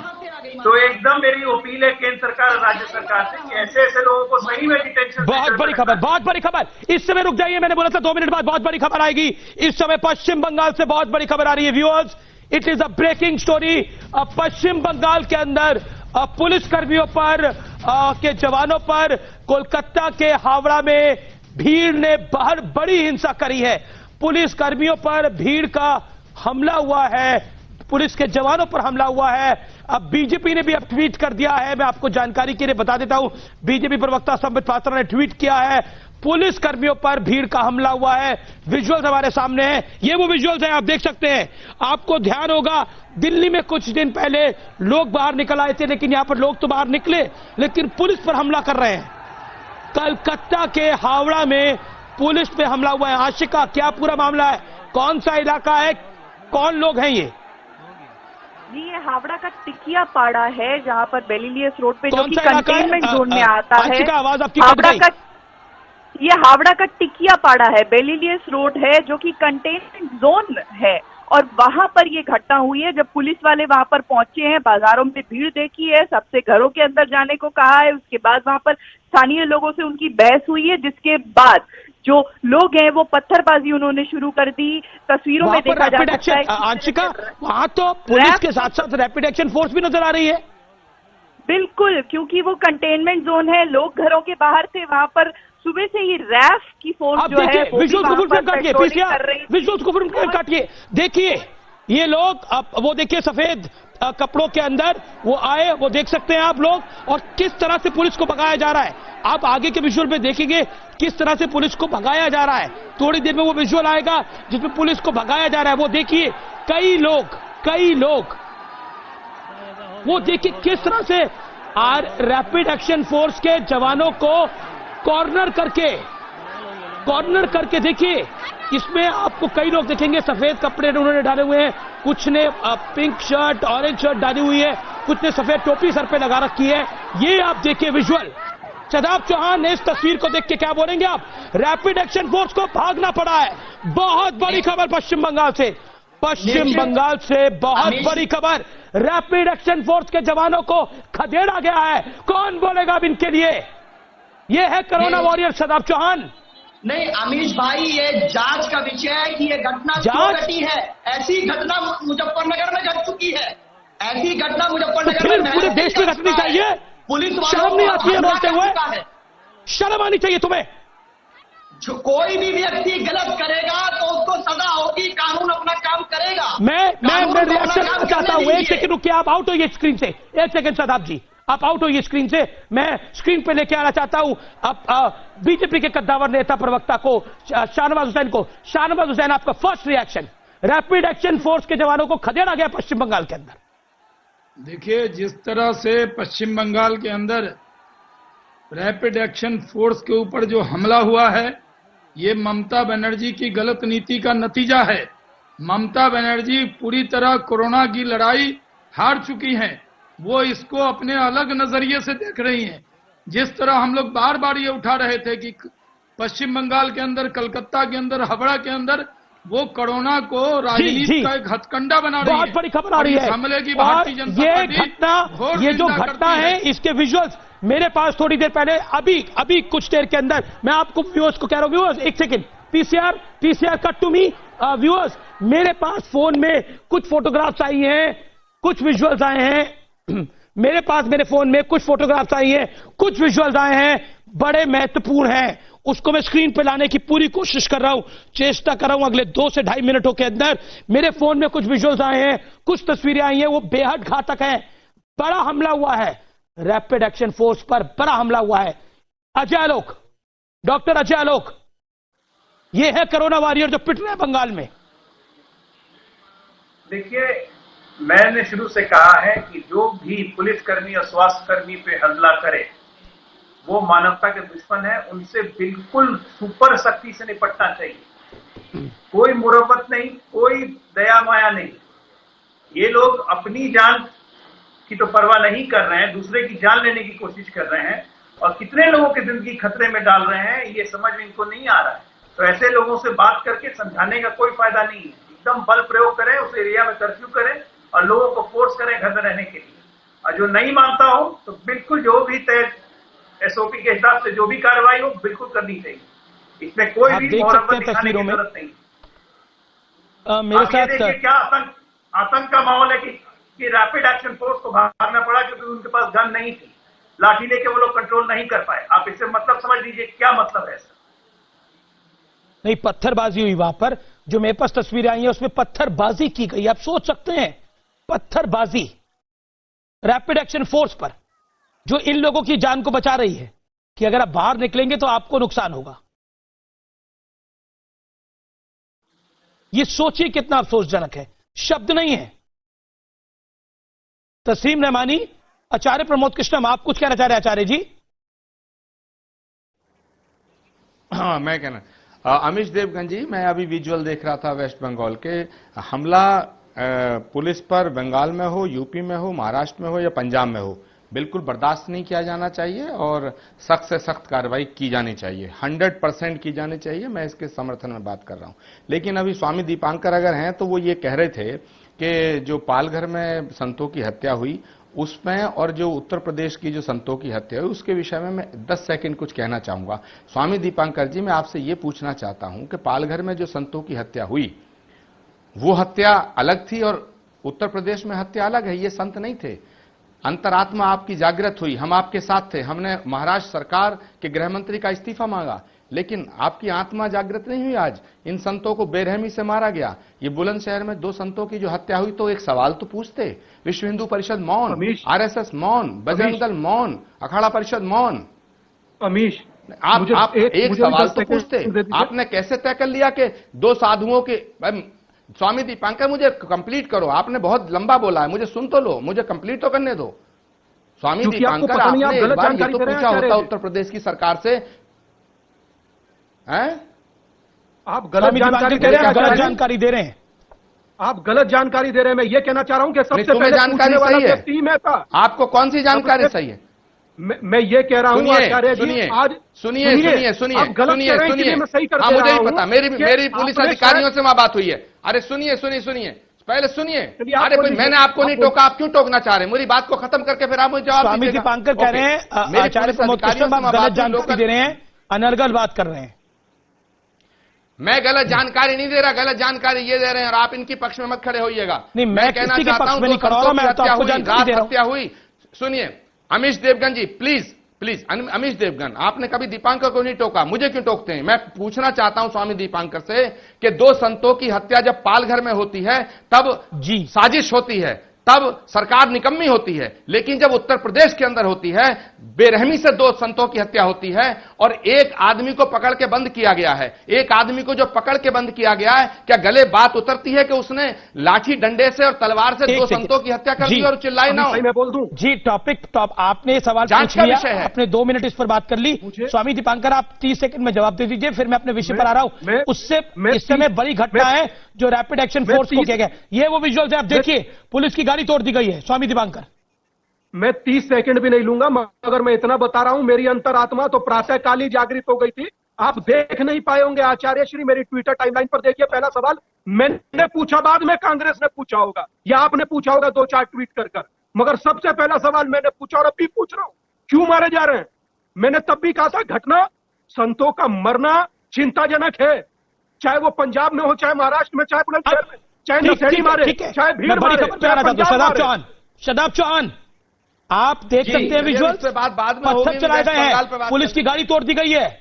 तो एकदम मेरी अपील है केंद्र सरकार और राज्य सरकार से कि ऐसे ऐसे लोगों को सही में डिटेंशन। बहुत बड़ी खबर, बहुत बड़ी खबर। इस समय रुक जाइए, मैंने बोला था 2 मिनट बाद बहुत बड़ी खबर आएगी। इस समय पश्चिम बंगाल से बहुत बड़ी खबर आ रही है viewers. It is a breaking story. Paschim Bengal के अंदर पुलिस कर्मियों पर के जवानों पर कोलकाता के हावड़ा में भीड़ ने बाहर बड़ी हिंसा करी है। पुलिस कर्मियों पर भीड़ का हमला हुआ है, पुलिस के जवानों पर हमला हुआ है। अब बीजेपी ने भी अब ट्वीट कर दिया है, मैं आपको जानकारी के लिए बता देता हूं। बीजेपी प्रवक्ता संबित पात्रा ने ट्वीट किया है, पुलिस कर्मियों पर भीड़ का हमला हुआ है। विजुअल्स हमारे सामने हैं, ये वो विजुअल्स हैं, आप देख सकते हैं। आपको ध्यान होगा दिल्ली में कुछ दिन पहले लोग बाहर निकल आए थे, लेकिन यहां पर लोग तो बाहर निकले लेकिन पुलिस पर हमला कर रहे हैं। कलकत्ता के हावड़ा में पुलिस पे हमला हुआ है। आशिका, क्या पूरा मामला है? कौन सा इलाका है, कौन लोग हैं ये? ये हावड़ा का टिकिया पाड़ा है जहां पर बेलिलियस रोड पे जो कि कंटेनमेंट जोन में आता है। आवाज आपकी ये हावड़ा का टिकिया पाड़ा है, बेलिलियस रोड है जो कि कंटेनमेंट जोन है और वहां पर ये घटना हुई है। जब पुलिस वाले वहां पर पहुंचे हैं, बाजारों में भीड़ देखी है, सबसे घरों के अंदर जाने को कहा है। उसके बाद वहां पर स्थानीय लोगों से उनकी बहस हुई है, जिसके बाद जो लोग हैं वो पत्थरबाजी उन्होंने शुरू कर दी। तस्वीरों में देखा जा सकता है आंशिका, वहां तो पुलिस के साथ साथ रैपिड एक्शन फोर्स भी नजर आ रही है। बिल्कुल, क्योंकि वो कंटेनमेंट जोन है, लोग घरों के बाहर थे। वहां पर सुबह से ही रैफ की फोर्स जो है विजुअल्स को काटिए। देखिए ये लोग, अब वो देखिए सफेद कपड़ों के अंदर वो आए, वो देख सकते हैं आप लोग, और किस तरह से पुलिस को भगाया जा रहा है। आप आगे के विजुअल में देखेंगे किस तरह से पुलिस को भगाया जा रहा है। थोड़ी देर में वो विजुअल आएगा जिसमें पुलिस को भगाया जा रहा है। वो देखिए कई लोग वो देखिए किस तरह से रैपिड एक्शन फोर्स के जवानों को कॉर्नर करके देखिए। इसमें आपको कई लोग देखेंगे सफेद कपड़े उन्होंने डाले हुए हैं, कुछ ने पिंक शर्ट, ऑरेंज शर्ट डाली हुई है, कुछ ने सफेद टोपी सर पे लगा रखी है। ये आप देखिए विजुअल। शदाब चौहान ने इस तस्वीर को देख के क्या बोलेंगे आप? रैपिड एक्शन फोर्स को भागना पड़ा है। बहुत बड़ी खबर पश्चिम बंगाल से बहुत बड़ी खबर। रैपिड एक्शन फोर्स के जवानों को खदेड़ा गया है। कौन बोलेगा अब इनके लिए? ये है कोरोना वॉरियर शदाब चौहान। नहीं अमीश भाई, ये जांच का विषय है कि ये घटना क्यों घटी है। ऐसी घटना मुजफ्फरनगर में घट चुकी है। ऐसी घटना मुजफ्फरनगर में पूरे देश में घटनी चाहिए। पुलिस शर्म नहीं आती है बोलते हुए? शर्म आनी चाहिए तुम्हें। कोई भी व्यक्ति गलत करेगा तो उसको सजा होगी, कानून अपना काम करेगा। मैं रिएक्शन करना चाहता हूं। एक सेकंड रुकिए, आप आउट होइए स्क्रीन से। एक सेकंड शादाब जी, आप आउट होइए स्क्रीन से। मैं स्क्रीन पे लेके आना चाहता हूं अब बीजेपी के कद्दावर नेता प्रवक्ता को, शाहनवाज हुसैन को। शाहनवाज हुसैन, आपका first reaction. Rapid action force के जवानों को खदेड़ा गया पश्चिम बंगाल के अंदर। देखिए, जिस तरह से पश्चिम बंगाल के अंदर रैपिड एक्शन फोर्स के ऊपर जो हमला हुआ है, ये ममता बनर्जी की गलत नीति का नतीजा है। ममता बनर्जी पूरी तरह कोरोना की लड़ाई हार चुकी हैं। वो इसको अपने अलग नजरिए से देख रही हैं। जिस तरह हम लोग बार बार ये उठा रहे थे कि पश्चिम बंगाल के अंदर, कलकत्ता के अंदर, हावड़ा के अंदर वो कोरोना को राजनीति का एक हथकंडा बना रही है। बहुत बड़ी खबर आ रही है। हमले की भारतीय जनता पार्टी, ये जो घटना है, इसके विजुअल्स मेरे पास थोड़ी देर पहले, अभी कुछ देर के अंदर मैं आपको व्यूअर्स को कह रहा हूं। व्यूअर्स एक second, PCR cut to me. Viewers, मेरे पास फोन में कुछ फोटोग्राफ्स आई हैं, कुछ विजुअल्स आए हैं। मेरे पास मेरे फोन में कुछ फोटोग्राफ्स आई हैं, कुछ विजुअल्स आए हैं, बड़े महत्वपूर्ण हैं। उसको मैं स्क्रीन पे लाने की पूरी कोशिश कर रहा हूं, चेष्टा कर रहा हूं। अगले 2 से 2.5 मिनटों के अंदर मेरे फोन में कुछ विजुअल्स आए हैं, कुछ तस्वीरें आई हैं, वो बेहद घातक हैं। बड़ा हमला हुआ है रैपिड एक्शन फोर्स पर, बड़ा हमला हुआ है। अजय आलोक, डॉक्टर अजय आलोक, ये है कोरोना वॉरियर जो पिट रहे हैं बंगाल में। देखिए, मैंने शुरू से कहा है कि जो भी पुलिसकर्मी और स्वास्थ्यकर्मी पे हमला करे वो मानवता के दुश्मन है। उनसे बिल्कुल सुपर शक्ति से निपटना चाहिए। कोई मुरब्बत नहीं, कोई दया माया नहीं। ये लोग अपनी जान की तो परवाह नहीं कर रहे हैं, दूसरे की जान लेने की कोशिश कर रहे हैं, और कितने लोगों की जिंदगी खतरे में डाल रहे हैं ये समझ में इनको नहीं आ रहा है। तो ऐसे लोगों से बात करके समझाने का कोई फायदा नहीं है। एकदम बल प्रयोग करें, उस एरिया में कर्फ्यू करें और लोगों को फोर्स करें घर में रहने के लिए। और जो नहीं मानता हो तो बिल्कुल जो भी तय एसओपी के हिसाब से जो भी कार्रवाई हो बिल्कुल करनी चाहिए। इसमें कोई भी मुहब्बत दिखाने की जरूरत नहीं। मेरे साथ देखिए क्या आतंक का माहौल है कि रैपिड एक्शन फोर्स को भागना पड़ा क्योंकि उनके पास गन नहीं थी, लाठी लेके वो लोग कंट्रोल नहीं कर पाए। आप इससे मतलब समझ लीजिए क्या मतलब है सर। नहीं, पत्थरबाजी हुई वहां पर। जो मेरे पास तस्वीरें आई हैं उसमें पत्थरबाजी की गई। आप सोच सकते हैं, पत्थरबाजी रैपिड एक्शन फोर्स पर, जो इन लोगों की जान को बचा रही है कि अगर आप बाहर निकलेंगे तो आपको नुकसान होगा। ये सोचिए कितना अफसोसजनक है, शब्द नहीं है। तस्लीम रहमानी, आचार्य प्रमोद कृष्णम, आप कुछ कहना चाह रहे हैं आचार्य जी? हाँ, मैं कहना, अमीश देवगन जी, मैं अभी विजुअल देख रहा था वेस्ट बंगाल के हमला पुलिस पर, बंगाल में हो, यूपी में हो, महाराष्ट्र में हो या पंजाब में हो, बिल्कुल बर्दाश्त नहीं किया जाना चाहिए और सख्त से सख्त कार्रवाई की जानी चाहिए, 100% की जानी चाहिए। मैं इसके समर्थन में बात कर रहा हूं। लेकिन अभी स्वामी दीपांकर अगर हैं तो वो ये कह रहे थे कि जो पालघर में संतों की हत्या हुई उसमें और जो उत्तर प्रदेश की जो संतों की हत्या हुई उसके विषय में मैं 10 सेकंड कुछ कहना चाहूंगा। स्वामी दीपांकर जी, मैं आपसे ये पूछना चाहता हूं कि पालघर में जो संतों की हत्या हुई वो हत्या अलग थी और उत्तर प्रदेश में हत्या अलग है। ये संत नहीं थे। अंतरात्मा आपकी जागृत हुई, हम आपके साथ थे। हमने महाराष्ट्र सरकार के गृह मंत्री का इस्तीफा मांगा, लेकिन आपकी आत्मा जागृत नहीं हुई। आज इन संतों को बेरहमी से मारा गया। ये बुलंदशहर में 2 संतों की जो हत्या हुई, तो एक सवाल तो पूछते, विश्व हिंदू परिषद मौन, आरएसएस मौन, बजरंग दल मौन, अखाड़ा परिषद मौन। अमीश, आप एक सवाल तो पूछते। आपने कैसे तय कर लिया कि 2 साधुओं के? स्वामी दीपांकर, मुझे कंप्लीट करो। आपने बहुत लंबा बोला है, मुझे सुन तो लो, मुझे कंप्लीट तो करने दो। स्वामी दीपांकर, आपने एक बार ये तो पूछा होता उत्तर प्रदेश की सरकार से, हैं? आप गलत जानकारी दे रहे हैं। गलत जानकारी दे रहे हैं। आप गलत जानकारी दे रहे हैं। मैं ये कहना चाह रहा हूं कि सबसे पहले जानकारी सही है। टीम है था। आपको कौन सी जानकारी सही है? मैं ये कह रहा हूं आचार्य जी, आज सुनिए, मैं सही कर, मुझे ही पता, मेरी पुलिस अधिकारियों से वहां बात हुई है। अरे सुनिए, पहले सुनिए। अरे कोई, मैंने आपको नहीं टोका, आप क्यों टोकना चाह रहे हैं? मेरी बात को खत्म करके फिर आप मुझे जवाब स्वामी दीपांकर कह रहे हैं आचार्य प्रमोद कृष्णम आप गलत जानकारी दे रहे हैं, अनर्गल बात कर रहे हैं। मैं गलत जानकारी नहीं दे रहा, गलत जानकारी ये दे रहे हैं और आप इनकी पक्ष में मत खड़े होइएगा। नहीं, मैं कहना चाहता हूं, हत्या हुई। सुनिए अमीश देवगन जी, प्लीज प्लीज अमीश देवगन, आपने कभी दीपांकर को नहीं टोका, मुझे क्यों टोकते हैं? मैं पूछना चाहता हूं स्वामी दीपांकर से कि दो संतों की हत्या जब पालघर में होती है तब जी साजिश होती है, तब सरकार निकम्मी होती है, लेकिन जब उत्तर प्रदेश के अंदर होती है बेरहमी से दो संतों की हत्या होती है और एक आदमी को पकड़ के बंद किया गया है। एक आदमी को जो पकड़ के बंद किया गया है, क्या गले बात उतरती है कि उसने लाठी डंडे से और तलवार से दो संतों की हत्या कर दी और चिल्लाई ना हो? मैं बोल दूं जी, टॉपिक आपने सवाल पूछ लिया, आपने 2 मिनट इस पर बात कर ली। स्वामी दीपांकर, आप 30 सेकंड में जवाब दे दीजिए, फिर मैं अपने विषय पर आ रहा हूं। उससे इस समय बड़ी घटना है जो रैपिड एक्शन फोर्स को किया गया, ये वो विजुअल्स है, आप देखिए, पुलिस की गाड़ी तोड़ दी गई है। स्वामी दीपांकर, मैं 30 सेकंड भी नहीं लूंगा, मगर मैं इतना बता रहा हूं, मेरी अंतरात्मा तो प्रातःकाल ही जागृत हो गई थी। आप देख नहीं पाए होंगे आचार्य श्री, मेरी ट्विटर टाइमलाइन पर देखिए, पहला सवाल मैंने पूछा, बाद में कांग्रेस ने पूछा होगा या आपने पूछा होगा 2-4 ट्वीट कर, मगर सबसे पहला सवाल मैंने पूछा और अभी पूछ रहा हूं, क्यों मारे जा रहे हैं? मैंने तब भी कहा था घटना संतों का मरना चिंताजनक है, चाहे वो पंजाब में हो, चाहे महाराष्ट्र में, चाहे बुलंदशहर में, चाहे नशेड़ी मारे, चाहे भीड़ मारे। शदाब चौहान, आप देख सकते हैं विजुअल, पत्थर चलाए गए हैं, पुलिस की गाड़ी तोड़ दी गई है।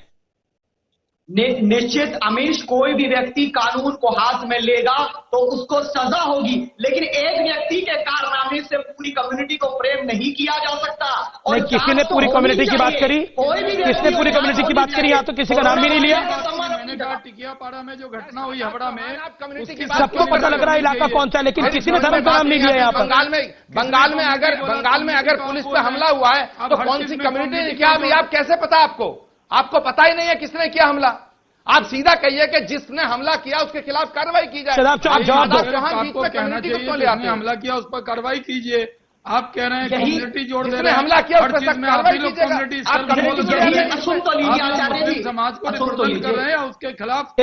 निश्चित अमीश, कोई भी व्यक्ति कानून को हाथ में लेगा तो उसको सजा होगी, लेकिन एक व्यक्ति के कारनामे से पूरी कम्युनिटी को प्रेम नहीं किया जा सकता। और नहीं, किसी ने पूरी कम्युनिटी की बात करी? किसने पूरी कम्युनिटी की बात करी? यहाँ तो किसी का नाम भी नहीं लिया। मैंने कहा टिकियापाड़ा में जो घटना हुई हावड़ा में, सबको पता लग रहा है इलाका कौन सा है, लेकिन किसी ने धर्म का नाम नहीं लिया। यहाँ पर बंगाल में अगर पुलिस पे हमला हुआ है तो कौन सी कम्युनिटी ने किया, अभी आप कैसे पता? आपको पता ही नहीं है किसने किया हमला। आप सीधा कहिए कि जिसने हमला किया उसके खिलाफ कार्रवाई की जाए। चौहान बीच में कम्युनिटी को क्यों ले आते हैं? हमला किया उस पर कार्रवाई कीजिए। आप कह रहे हैं कम्युनिटी जोड़ दे रहे हैं, हमला किया हर चीज में आप ही लोग कम्युनिटी समाज को रिप्रेजेंट कर रहे हैं, उसके खिलाफ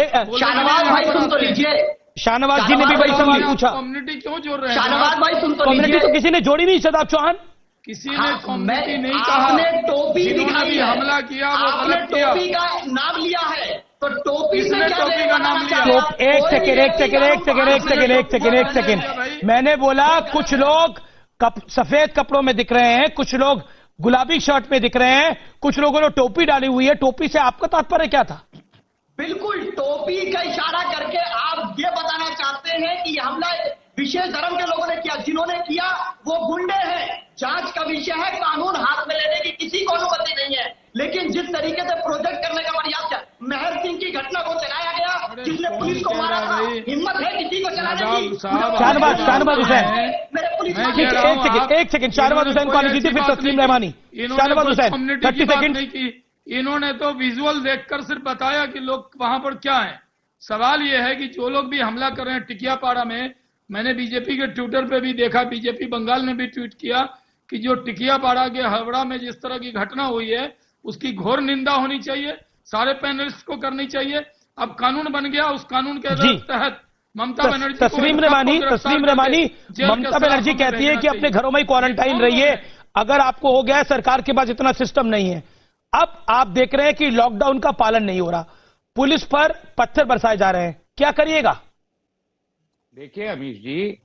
शाहनवाज जी ने भी वही सवाल पूछा, कम्युनिटी क्यों जोड़ रहे हैं? शाहनवाज भाई सुन तो कम्युनिटी तो किसी ने जोड़ी नहीं। शदाब चौहान, किसी ने कम्युनिटी नहीं कहा, टोपी जिन्होंने भी हमला किया वो गलत किया। टोपी का नाम लिया है तो टोपी किसने टोपी का नाम लिया? एक सेकेंड, मैंने बोला कुछ लोग सफेद कपड़ों में दिख रहे हैं, कुछ लोग गुलाबी शर्ट में दिख रहे हैं, कुछ लोगों ने टोपी डाली हुई है। टोपी से आपका तात्पर्य क्या था? बिल्कुल टोपी का इशारा करके आप ये बताना चाहते हैं कि हमला विशेष धर्म के लोगों ने किया, जिन्होंने किया वो गुंडे हैं। जांच का विषय है, कानून हाथ में लेने की किसी को अनुमति नहीं है, लेकिन जिस तरीके से प्रोजेक्ट करने का प्रयास है, मेहर सिंह की घटना को चलाया गया, जिसने पुलिस को मारा था, हिम्मत है किसी को चलाने की? शाहनवाज हुसैन, एक सेकंड, शाहनवाज हुसैन को आने दीजिए, फिर तस्लीम रहमानी। शाहनवाज हुसैन 30 सेकंड। इन्होंने तो विजुअल देखकर सिर्फ बताया कि लोग वहां पर क्या है। सवाल यह है कि जो लोग भी हमला कर रहे हैं टिकियापाड़ा में, मैंने बीजेपी के ट्विटर पे भी देखा, बीजेपी बंगाल ने भी ट्वीट किया कि जो टिकियापाड़ा के हावड़ा में जिस तरह की घटना हुई है उसकी घोर निंदा होनी चाहिए, सारे पैनलिस्ट को करनी चाहिए। अब कानून बन गया, उस कानून के तहत ममता बनर्जी, तस्लीम रहमानी, ममता बनर्जी कहती है कि अपने घरों में ही क्वारंटाइन रहिए, अगर आपको हो गया है, सरकार के पास इतना सिस्टम नहीं है। अब आप देख रहे हैं कि लॉकडाउन का पालन नहीं हो रहा, पुलिस पर पत्थर बरसाए जा रहे हैं, क्या करिएगा? देखिए अमीश जी,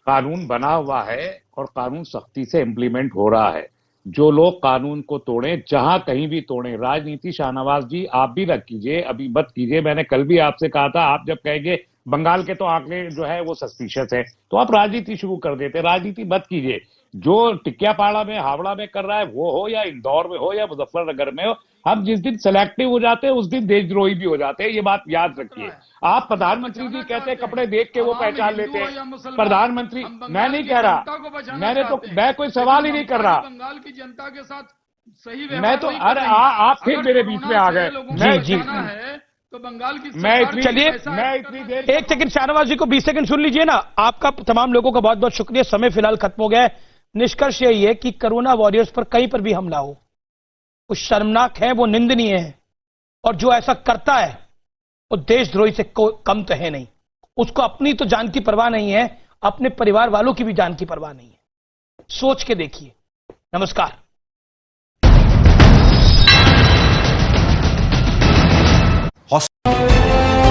कानून बना हुआ है और कानून सख्ती से इंप्लीमेंट हो रहा है। जो लोग कानून को तोड़े, जहां कहीं भी तोड़े, राजनीति शाहनवाज जी आप भी रख कीजिए, अभी मत कीजिए। मैंने कल भी आपसे कहा था, आप जब कहेंगे बंगाल के तो आंकड़े जो है वो सस्पिशियस है, तो आप राजनीति शुरू कर देते। राजनीति मत कीजिए। जो टिकियापाड़ा में, हावड़ा में कर रहा है, वो हो या इंदौर में हो या मुजफ्फरनगर में हो, हम जिस दिन सिलेक्टिव हो जाते हैं उस दिन देशद्रोही भी हो जाते हैं, ये बात याद रखिए। आप प्रधानमंत्री जी कहते हैं कपड़े देख के वो पहचान लेते हैं। प्रधानमंत्री, मैं नहीं कह रहा, मैं कोई सवाल ही नहीं कर रहा। बंगाल की जनता के साथ सही, मैं तो, अरे आप फिर मेरे बीच में आ गए। तो बंगाल की, चलिए मैं इतनी देर, एक सेकंड शाहनवाज जी को 20 सेकंड सुन लीजिए ना। आपका तमाम लोगों का बहुत बहुत शुक्रिया, समय फिलहाल खत्म हो गया है। निष्कर्ष यही है कि कोरोना वॉरियर्स पर कहीं पर भी हमला हो, वो शर्मनाक है, वो निंदनीय है, और जो ऐसा करता है वो देशद्रोही से कम तो है नहीं। उसको अपनी तो जान की परवाह नहीं है, अपने परिवार वालों की भी जान की परवाह नहीं है। सोच के देखिए। नमस्कार।